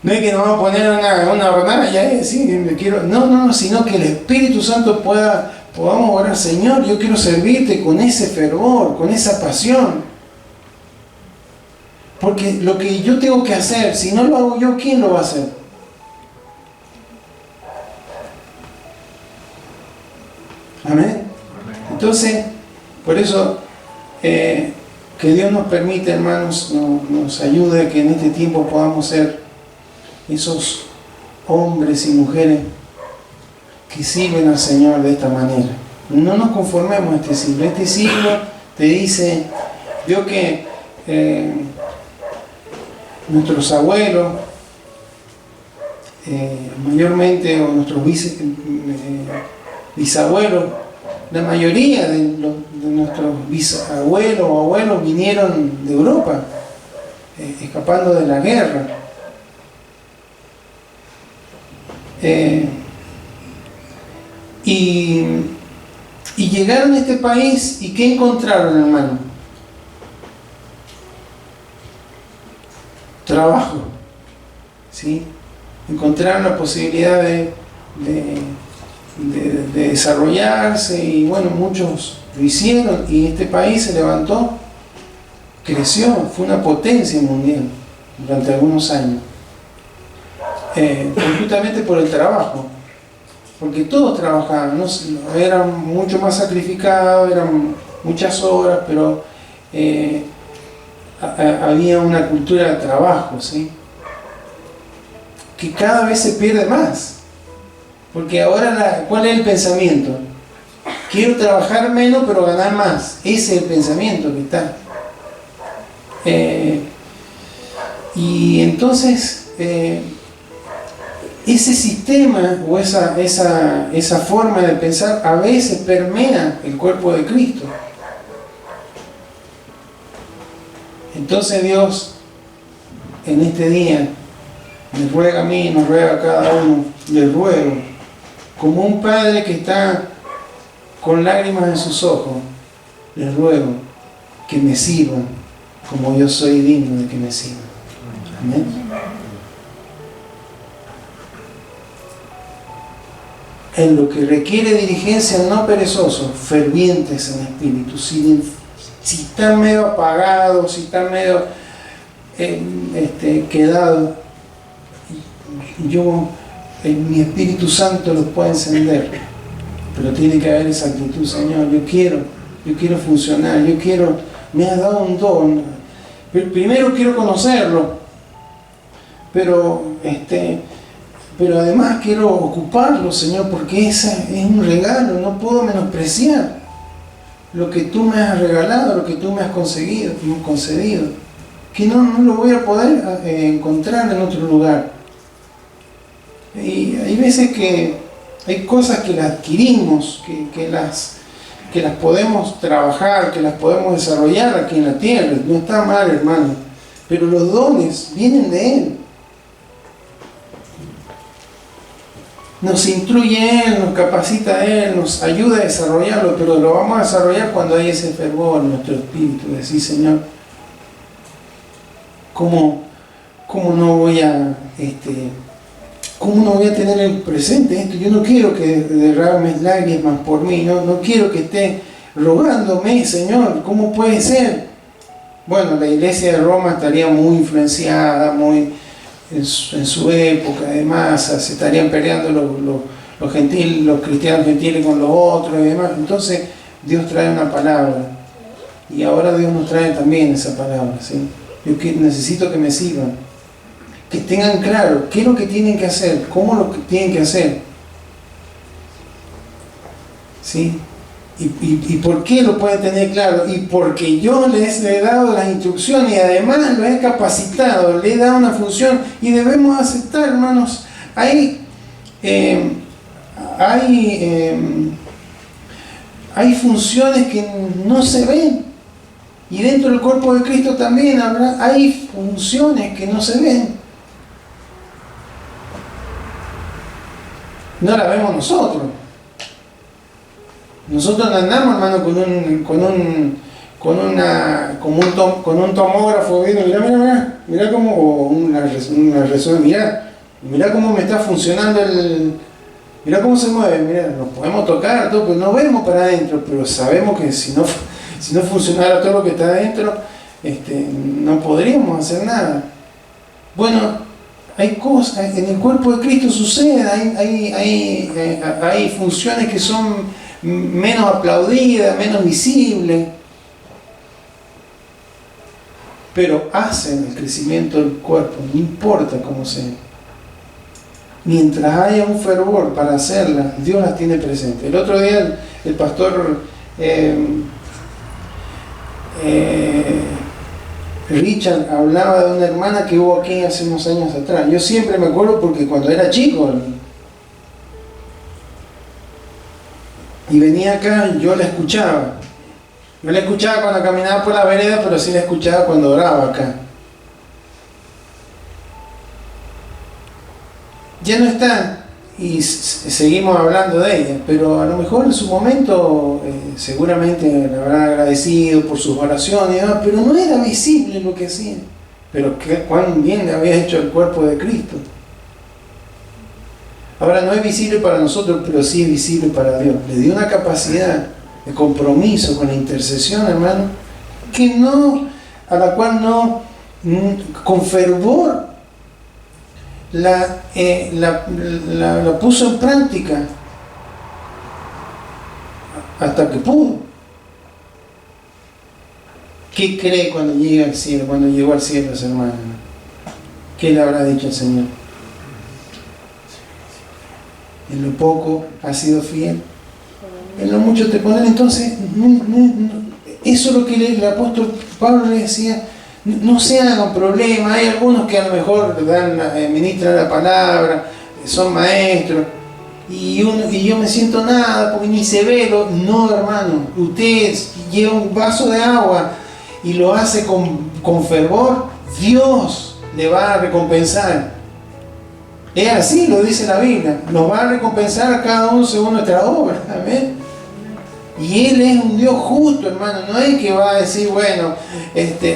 No es que nos vamos a poner una hornalla, ¿sí? No, sino que el Espíritu Santo podamos orar, Señor, yo quiero servirte con ese fervor, con esa pasión. Porque lo que yo tengo que hacer, si no lo hago yo, ¿quién lo va a hacer? Amén. Entonces, por eso, que Dios nos permite, hermanos, nos ayude a que en este tiempo podamos ser esos hombres y mujeres que sirven al Señor de esta manera. No nos conformemos a este siglo. Este siglo te dice, vio que nuestros abuelos, mayormente, o nuestros bisabuelos, la mayoría de nuestros bisabuelos o abuelos vinieron de Europa, escapando de la guerra. Y llegaron a este país, ¿y qué encontraron, hermano? Trabajo, ¿sí? Encontraron la posibilidad de desarrollarse, y bueno, muchos lo hicieron, y este país se levantó, creció, fue una potencia mundial durante algunos años, justamente por el trabajo, porque todos trabajaban, ¿no? Eran mucho más sacrificados, eran muchas horas, pero había una cultura de trabajo, ¿sí? Que cada vez se pierde más. Porque ahora, ¿cuál es el pensamiento? Quiero trabajar menos pero ganar más. Ese es el pensamiento que está. Y entonces, ese sistema o esa forma de pensar a veces permea el cuerpo de Cristo. Entonces Dios, en este día, me ruega a mí, nos ruega a cada uno, les ruego, como un padre que está con lágrimas en sus ojos, les ruego que me sirvan como yo soy digno de que me sirvan. Amén. En lo que requiere diligencia, no perezosos, fervientes en espíritu. Si están medio apagados, si están medio quedados, mi Espíritu Santo los puede encender, pero tiene que haber esa actitud. Señor, yo quiero funcionar, me has dado un don, primero quiero conocerlo, pero además quiero ocuparlo, Señor, porque ese es un regalo, no puedo menospreciar. lo que tú me has regalado, lo que tú me has concedido, que no lo voy a poder encontrar en otro lugar. Y hay veces que hay cosas que las adquirimos, que las podemos trabajar, que las podemos desarrollar aquí en la tierra. No está mal, hermano, pero los dones vienen de Él. Nos instruye Él, nos capacita Él, nos ayuda a desarrollarlo, pero lo vamos a desarrollar cuando hay ese fervor en nuestro espíritu. Decir, Señor, ¿cómo no voy a tener el presente esto? Yo no quiero que derrames lágrimas por mí, no quiero que esté rogándome, Señor, ¿cómo puede ser? Bueno, la iglesia de Roma estaría muy influenciada, muy en su época de masas, se estarían peleando los cristianos gentiles con los otros y demás. Entonces Dios trae una palabra, y ahora Dios nos trae también esa palabra, ¿sí? Yo necesito que me sirvan, que tengan claro qué es lo que tienen que hacer, cómo lo que tienen que hacer, ¿sí? Y por qué lo pueden tener claro, y porque yo les he dado las instrucciones y además lo he capacitado, le he dado una función, y debemos aceptar, hermanos. Hay funciones que no se ven, y dentro del cuerpo de Cristo también hay funciones que no se ven. No las vemos nosotros. Nosotros no andamos, hermano, con un tomógrafo viendo, mirá cómo, o una resonancia, mirá cómo me está funcionando mirá cómo se mueve, mirá, nos podemos tocar, todo, pero no vemos para adentro, pero sabemos que si no funcionara todo lo que está adentro, no podríamos hacer nada. Bueno, hay cosas, en el cuerpo de Cristo sucede, hay funciones que son menos aplaudida, menos visible, pero hacen el crecimiento del cuerpo, no importa cómo sea. Mientras haya un fervor para hacerlas, Dios las tiene presentes. El otro día el pastor Richard hablaba de una hermana que hubo aquí hace unos años atrás. Yo siempre me acuerdo porque cuando era chico y venía acá, yo la escuchaba. No la escuchaba cuando caminaba por la vereda, pero sí la escuchaba cuando oraba acá. Ya no está, y seguimos hablando de ella, pero a lo mejor en su momento seguramente le habrán agradecido por sus oraciones y demás, pero no era visible lo que hacía. Pero cuán bien le había hecho el cuerpo de Cristo. Ahora no es visible para nosotros, pero sí es visible para Dios. Le dio una capacidad de compromiso con la intercesión, hermano, a la cual con fervor la puso en práctica hasta que pudo. ¿Qué cree cuando llega al cielo, cuando llegó al cielo ese hermano? ¿Qué le habrá dicho el Señor? En lo poco has sido fiel, en lo mucho te pondré. Entonces, eso es lo que el apóstol Pablo le decía. No se hagan problema. Hay algunos que a lo mejor ministran la palabra, son maestros, y yo me siento nada porque ni se ve. No, hermano, usted lleva un vaso de agua y lo hace con fervor, Dios le va a recompensar. Es así, lo dice la Biblia. Nos va a recompensar a cada uno según nuestra obra. Amén. Y Él es un Dios justo, hermano. No es que va a decir, bueno,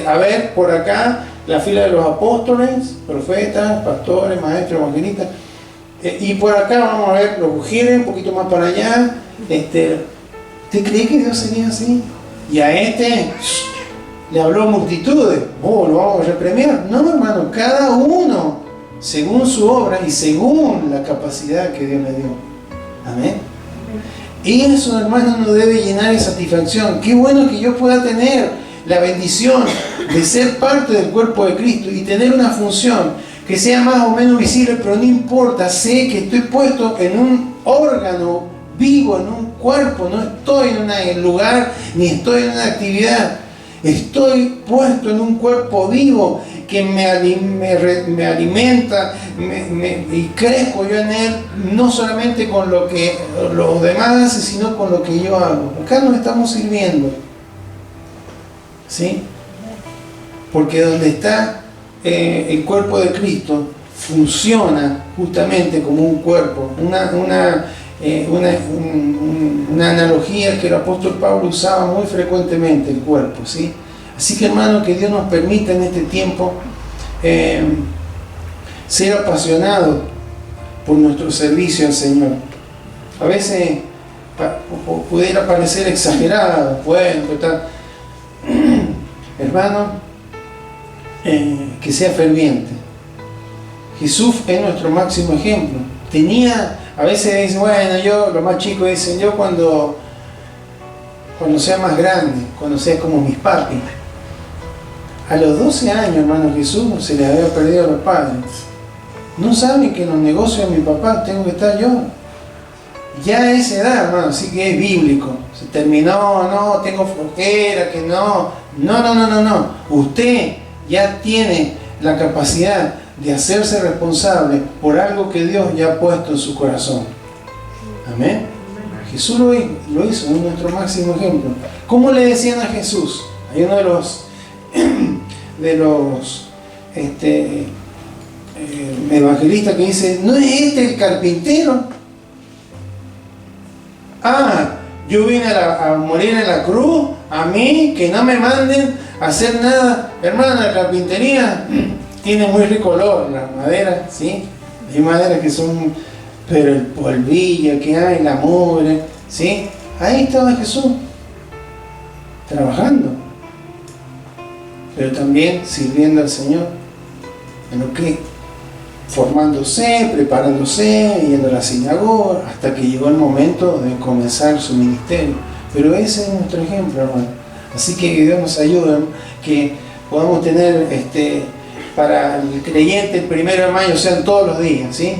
a ver, por acá, la fila de los apóstoles, profetas, pastores, maestros, evangelistas, y por acá vamos a ver los mujeres, un poquito más para allá. ¿Usted cree que Dios sería así? Y a le habló multitudes. Lo vamos a repremiar. No, hermano, cada uno según su obra y según la capacidad que Dios le dio. Amén. Y eso, hermano, nos debe llenar de satisfacción. Qué bueno que yo pueda tener la bendición de ser parte del cuerpo de Cristo y tener una función que sea más o menos visible, pero no importa. Sé que estoy puesto en un órgano vivo, en un cuerpo, no estoy en un lugar, ni estoy en una actividad. Estoy puesto en un cuerpo vivo que me alimenta y crezco yo en él, no solamente con lo que los demás hacen, sino con lo que yo hago. Acá nos estamos sirviendo, ¿sí? Porque donde está el cuerpo de Cristo, funciona justamente como un cuerpo. Una analogía que el apóstol Pablo usaba muy frecuentemente, el cuerpo, ¿sí? Así que, hermano, que Dios nos permita en este tiempo ser apasionados por nuestro servicio al Señor. A veces pudiera parecer exagerado, bueno, tal. Hermano, que sea ferviente. Jesús es nuestro máximo ejemplo. A veces dicen, bueno, los más chicos dicen, yo cuando sea más grande, cuando sea como mis papis. A los 12 años, hermano, Jesús se le había perdido a los padres. No saben que en los negocios de mi papá tengo que estar yo. Ya a esa edad, hermano, sí que es bíblico. Se terminó, no, tengo flojera, que no. No. Usted ya tiene la capacidad de hacerse responsable por algo que Dios ya ha puesto en su corazón. Amén. Jesús lo hizo, es nuestro máximo ejemplo. ¿Cómo le decían a Jesús? Hay uno de los evangelistas que dice, ¿no es este el carpintero? Yo vine a morir en la cruz, a mí, que no me manden a hacer nada. Hermano, la carpintería tiene muy rico olor, la madera, ¿sí? Hay maderas que son, pero el polvillo que hay, la mugre, ¿sí? Ahí estaba Jesús, trabajando, pero también sirviendo al Señor, en lo que formándose, preparándose, yendo a la sinagoga, hasta que llegó el momento de comenzar su ministerio. Pero ese es nuestro ejemplo, hermano. Así que Dios nos ayude, que podamos tener para el creyente el 1 de mayo sean todos los días, ¿sí?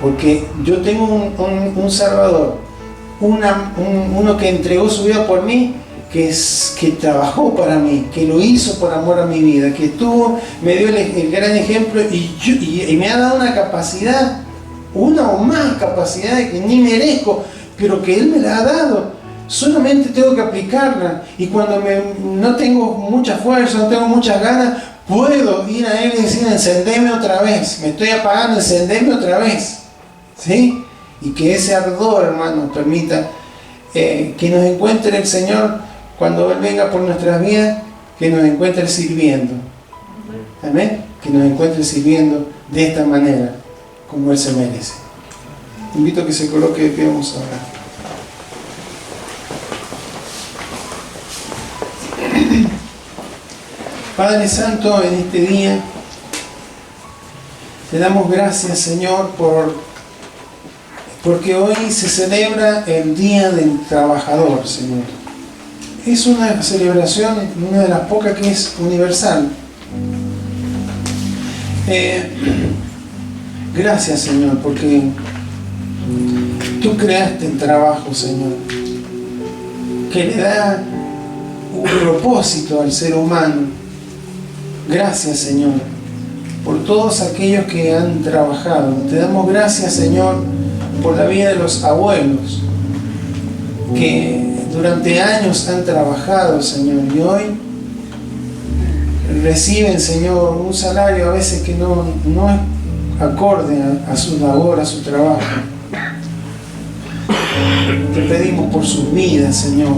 Porque yo tengo un Salvador, uno que entregó su vida por mí, que trabajó para mí, que lo hizo por amor a mi vida, que me dio el gran ejemplo y me ha dado una capacidad, una o más capacidad que ni merezco, pero que Él me la ha dado. Solamente tengo que aplicarla, y cuando no tengo mucha fuerza, no tengo muchas ganas, puedo ir a Él y decir, encendeme otra vez, me estoy apagando, encendeme otra vez, ¿sí? Y que ese ardor, hermano, permita que nos encuentre el Señor cuando Él venga por nuestras vidas, que nos encuentre sirviendo. Amén. Que nos encuentre sirviendo de esta manera, como Él se merece. Invito a que se coloque de pie, vamos a orar. Padre Santo, en este día te damos gracias, Señor, porque hoy se celebra el Día del Trabajador, Señor. Es una celebración, una de las pocas que es universal. Gracias, Señor, porque tú creaste el trabajo, Señor, que le da un propósito al ser humano. Gracias, Señor, por todos aquellos que han trabajado. Te damos gracias, Señor, por la vida de los abuelos que durante años han trabajado, Señor, y hoy reciben, Señor, un salario a veces que no es acorde a su labor, a su trabajo. Te pedimos por sus vidas, Señor.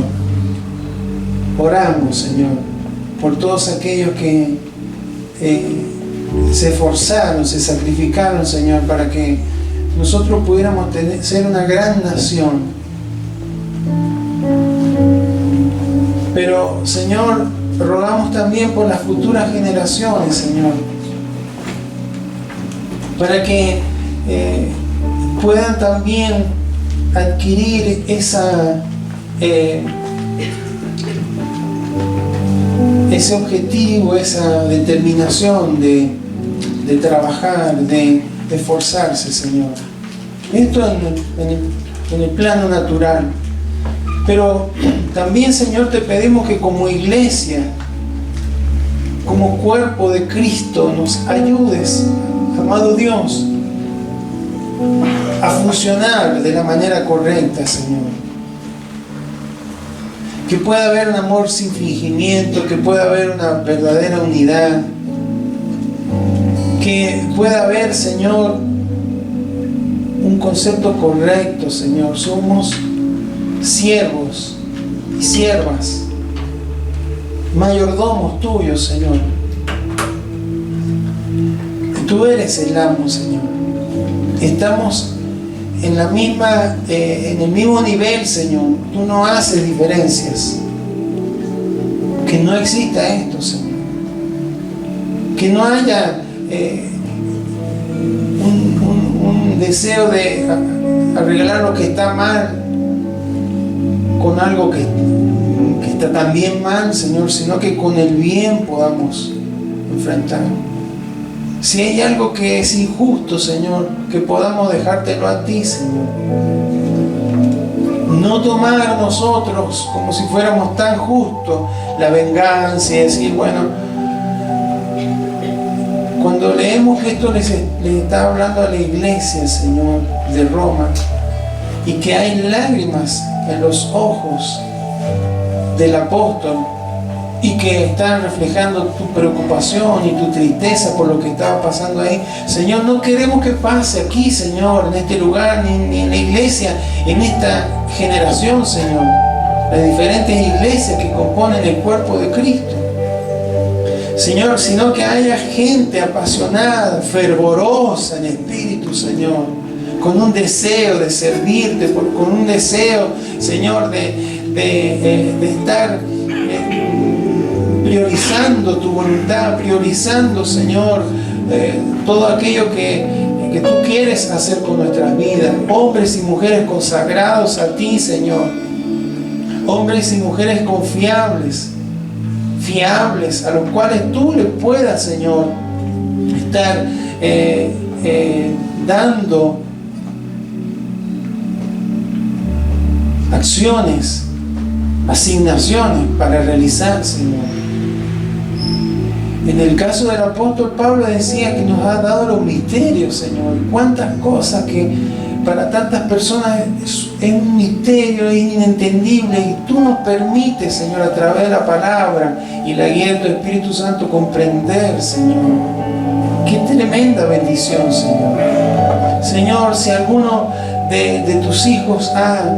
Oramos, Señor, por todos aquellos que se esforzaron, se sacrificaron, Señor, para que nosotros pudiéramos ser una gran nación. Pero, Señor, rogamos también por las futuras generaciones, Señor, para que puedan también adquirir ese objetivo, esa determinación de trabajar, de esforzarse, Señor. Esto en el plano natural. Pero también, Señor, te pedimos que como iglesia, como cuerpo de Cristo, nos ayudes, amado Dios, a funcionar de la manera correcta, Señor. Que pueda haber un amor sin fingimiento, que pueda haber una verdadera unidad, que pueda haber, Señor, un concepto correcto, Señor. Somos siervos y siervas, mayordomos tuyos, Señor. Tú eres el amo, Señor. Estamos en el mismo nivel, Señor. Tú no haces diferencias. Que no exista esto, Señor. Que no haya un deseo de arreglar lo que está mal con algo que está también mal, Señor, sino que con el bien podamos enfrentar. Si hay algo que es injusto, Señor, que podamos dejártelo a ti, Señor. No tomar nosotros como si fuéramos tan justos la venganza y decir, bueno, cuando leemos que esto les está hablando a la iglesia, Señor, de Roma, y que hay lágrimas en los ojos del apóstol y que están reflejando tu preocupación y tu tristeza por lo que estaba pasando ahí, Señor, no queremos que pase aquí, Señor, en este lugar, ni en la iglesia, en esta generación, Señor, las diferentes iglesias que componen el cuerpo de Cristo, Señor, sino que haya gente apasionada, fervorosa en espíritu, Señor, con un deseo de servirte, con un deseo, Señor, de estar priorizando tu voluntad, priorizando, Señor, todo aquello que tú quieres hacer con nuestras vidas. Hombres y mujeres consagrados a ti, Señor. Hombres y mujeres confiables, fiables, a los cuales tú le puedas, Señor, estar dando acciones, asignaciones para realizar, Señor. En el caso del apóstol Pablo decía que nos ha dado los misterios, Señor. Cuántas cosas que para tantas personas es un misterio, es inentendible, y tú nos permites, Señor, a través de la palabra y la guía de tu Espíritu Santo comprender, Señor. Qué tremenda bendición, Señor. Señor, si alguno de tus hijos ha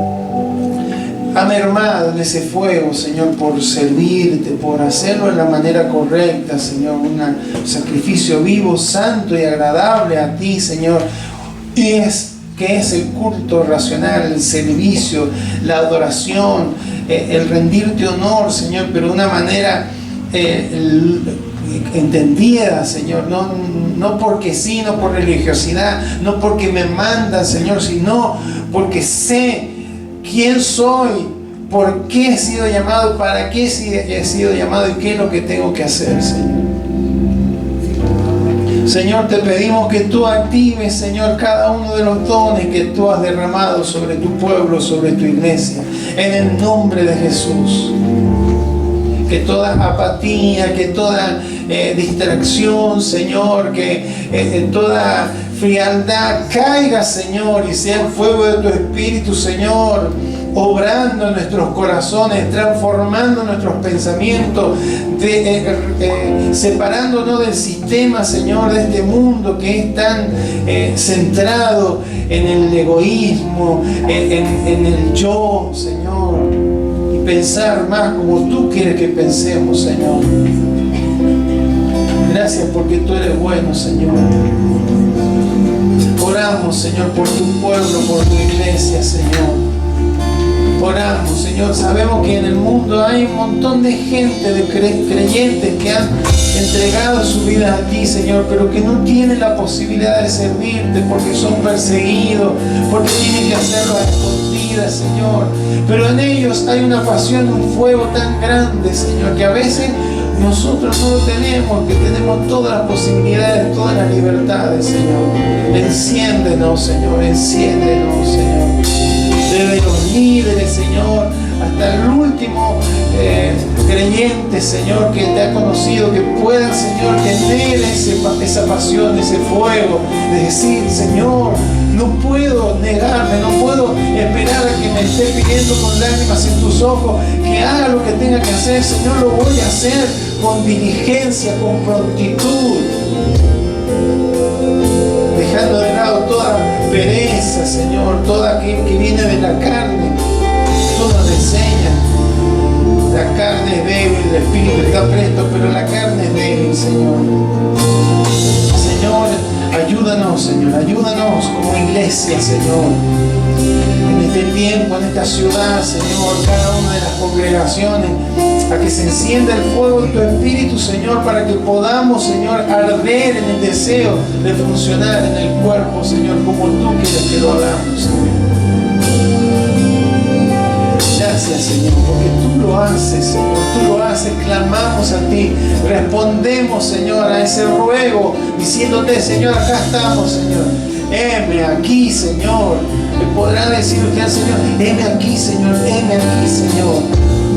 mermado en ese fuego, Señor, por servirte, por hacerlo de la manera correcta, Señor, un sacrificio vivo, santo y agradable a ti, Señor, y que es el culto racional, el servicio, la adoración, el rendirte honor, Señor, pero de una manera entendida, Señor, no porque sí, no por religiosidad, no porque me mandan, Señor, sino porque sé quién soy, por qué he sido llamado, para qué he sido llamado y qué es lo que tengo que hacer, Señor. Señor, te pedimos que tú actives, Señor, cada uno de los dones que tú has derramado sobre tu pueblo, sobre tu iglesia, en el nombre de Jesús. Que toda apatía, que toda distracción, Señor, que toda frialdad caiga, Señor, y sea el fuego de tu Espíritu, Señor, obrando en nuestros corazones, transformando nuestros pensamientos, separándonos del sistema, Señor, de este mundo que es tan centrado en el egoísmo, en el yo, Señor, y pensar más como tú quieres que pensemos, Señor. Gracias porque tú eres bueno, Señor. Oramos, Señor, por tu pueblo, por tu iglesia, Señor. Oramos, Señor. Sabemos que en el mundo hay un montón de gente, de creyentes que han entregado su vida a ti, Señor, pero que no tienen la posibilidad de servirte porque son perseguidos, porque tienen que hacerlo a escondidas, Señor. Pero en ellos hay una pasión, un fuego tan grande, Señor, que a veces nosotros no lo tenemos, que tenemos todas las posibilidades, todas las libertades, Señor. Enciéndenos, Señor, enciéndenos, Señor. desde los líderes, Señor, hasta el último creyente, Señor, que te ha conocido, que pueda, Señor, tener esa pasión, ese fuego de decir, Señor, no puedo negarme, no puedo esperar a que me esté pidiendo con lágrimas en tus ojos que haga lo que tenga que hacer. Señor, lo voy a hacer con diligencia, con prontitud, dejando de lado toda pereza, Señor, toda que viene de la carne. Tú nos enseñas, la carne es débil, el espíritu está presto, pero la carne es débil, Señor. Señor, ayúdanos, Señor, ayúdanos como iglesia, Señor, en este tiempo, en esta ciudad, Señor, cada una de las congregaciones, a que se encienda el fuego de tu espíritu, Señor, para que podamos, Señor, arder en el deseo de funcionar en el cuerpo, Señor, como tú quieres que lo hagamos, Señor. Gracias, Señor, porque tú lo haces, Señor, tú lo haces, clamamos a ti, respondemos, Señor, a ese ruego, diciéndote, Señor, acá estamos, Señor, heme aquí, Señor. Le podrá decir usted al Señor, heme aquí, Señor, heme aquí, Señor.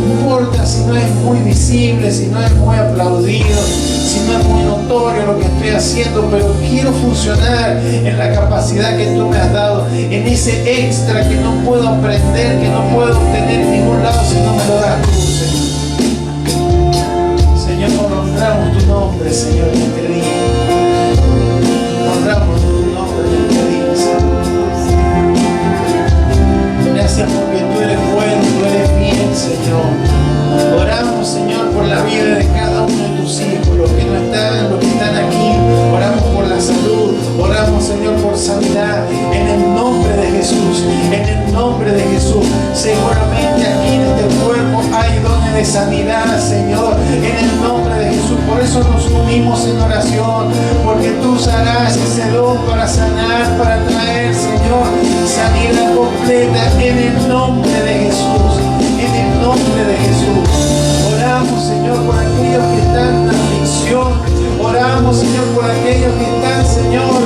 No importa si no es muy visible, si no es muy aplaudido, si no es muy notorio lo que estoy haciendo, pero quiero funcionar en la capacidad que tú me has dado, en ese extra que no puedo aprender, que no puedo obtener en ningún lado si no me lo das tú, Señor. Señor, honramos tu nombre, Señor, en este día. Honramos tu nombre en este día, Señor. Gracias porque tú eres bueno, tú eres fiel, Señor. Oramos, Señor, por la vida de cada uno de tus hijos, los que no están, los que están aquí. Oramos por la salud, oramos, Señor, por sanidad, en el nombre de Jesús, en el nombre de Jesús. Seguramente aquí en este cuerpo hay dones de sanidad, Señor, en el nombre de Jesús. Por eso nos unimos en oración, porque tú usarás ese don para sanar, para traer, Señor, sanidad completa en el nombre de Jesús, en el nombre de Jesús. Oramos, Señor, por aquellos que están en aflicción. Oramos, Señor, por aquellos que están, Señor,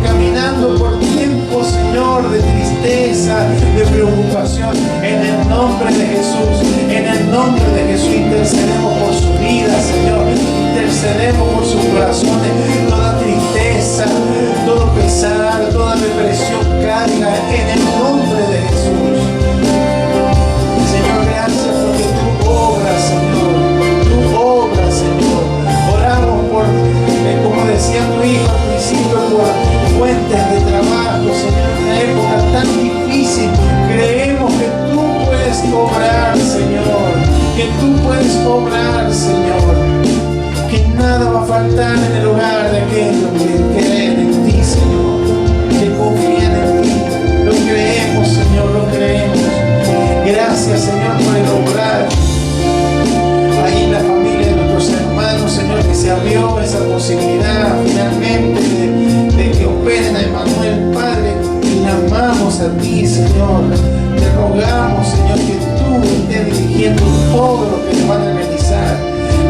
caminando por tiempos, Señor, de tristeza, de preocupación. En el nombre de Jesús, en el nombre de Jesús, intercedemos por su vida, Señor. Intercedemos por sus corazones. Toda tristeza, todo pesar, toda depresión caiga en el nombre de Jesús. Señor, gracias porque tú obras, Señor. Tú obras, Señor. Oramos por, como decía tu hijo al principio, por fuentes de trabajo, Señor, en una época tan difícil. Creemos que tú puedes obrar, Señor. Que tú puedes obrar, Señor. Que nada va a faltar en el hogar de aquellos que creen en ti, Señor. Que confían en ti. Lo creemos, Señor, lo creemos. Gracias, Señor, por el obrar. Ahí en la familia de nuestros hermanos, Señor, que se abrió esa posibilidad finalmente de que operen a Emmanuel, Padre. Clamamos a ti, Señor. Te rogamos, Señor, que tú estés dirigiendo todo lo que nos van a realizar,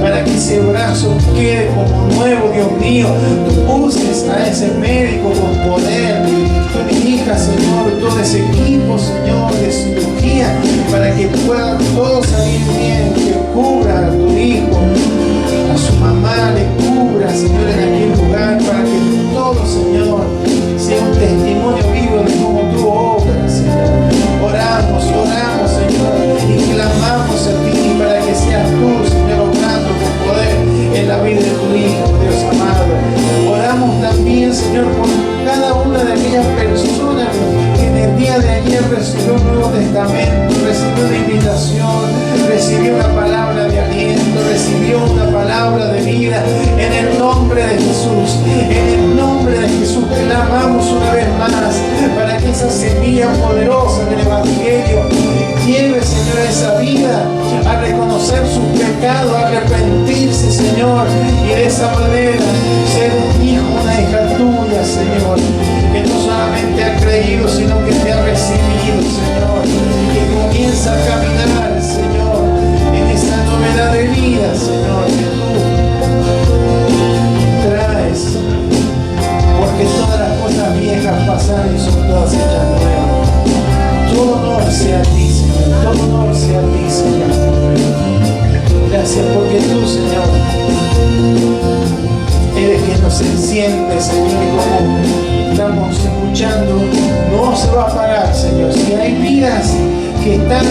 para que ese brazo quede como nuevo, Dios mío. Tú uses a ese médico con poder. Tú dirijas, Señor, todo ese equipo, Señor, de cirugía, para que pueda todo salir bien. Que cubra a tu hijo, a su mamá, le cubra, Señor, en aquel lugar, para que todo, Señor, sea un testimonio vivo de cómo tú obras, Señor. Oramos, Señor, y clamamos a ti para que seas tú, Señor, obrando con poder en la vida de tu hijo, Dios amado. Oramos también, Señor, por cada una de aquellas personas que en el día de ayer recibió un Nuevo Testamento, recibió una invitación, recibió una palabra de aliento, recibió una palabra de vida. En el nombre de Jesús, en el nombre de Jesús, clamamos una vez más para que esa semilla poderosa del Evangelio lleve, Señor, a esa vida a reconocer sus pecados, a arrepentirse, Señor, y de esa manera ser un hijo, una hija tuya, Señor, que no solamente ha creído, sino que te ha recibido, Señor, y que comienza a caminar, Señor, en esa novedad de vida, Señor, que tú traes, porque todas las cosas viejas pasaron y son todas hechas nuevas. Todo Gracias porque tú, Señor, eres quien nos enciende, Señor, y como estamos escuchando, no se va a parar, Señor. Si hay vidas que están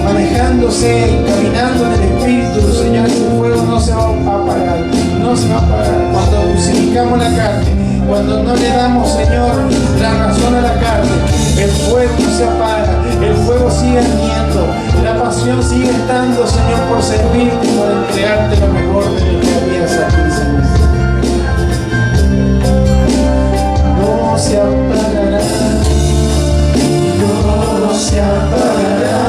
manejándose, caminando en el Espíritu, Señor, ese fuego no se va a apagar, no se va a apagar. Cuando crucificamos la carne, cuando no le damos, Señor, la razón a la carne, el fuego no se apaga, el fuego sigue ardiendo, la pasión sigue estando, Señor, por servirte y por entregarte lo mejor de nuestra vida aquí, Señor. No se apagará, no se apagará.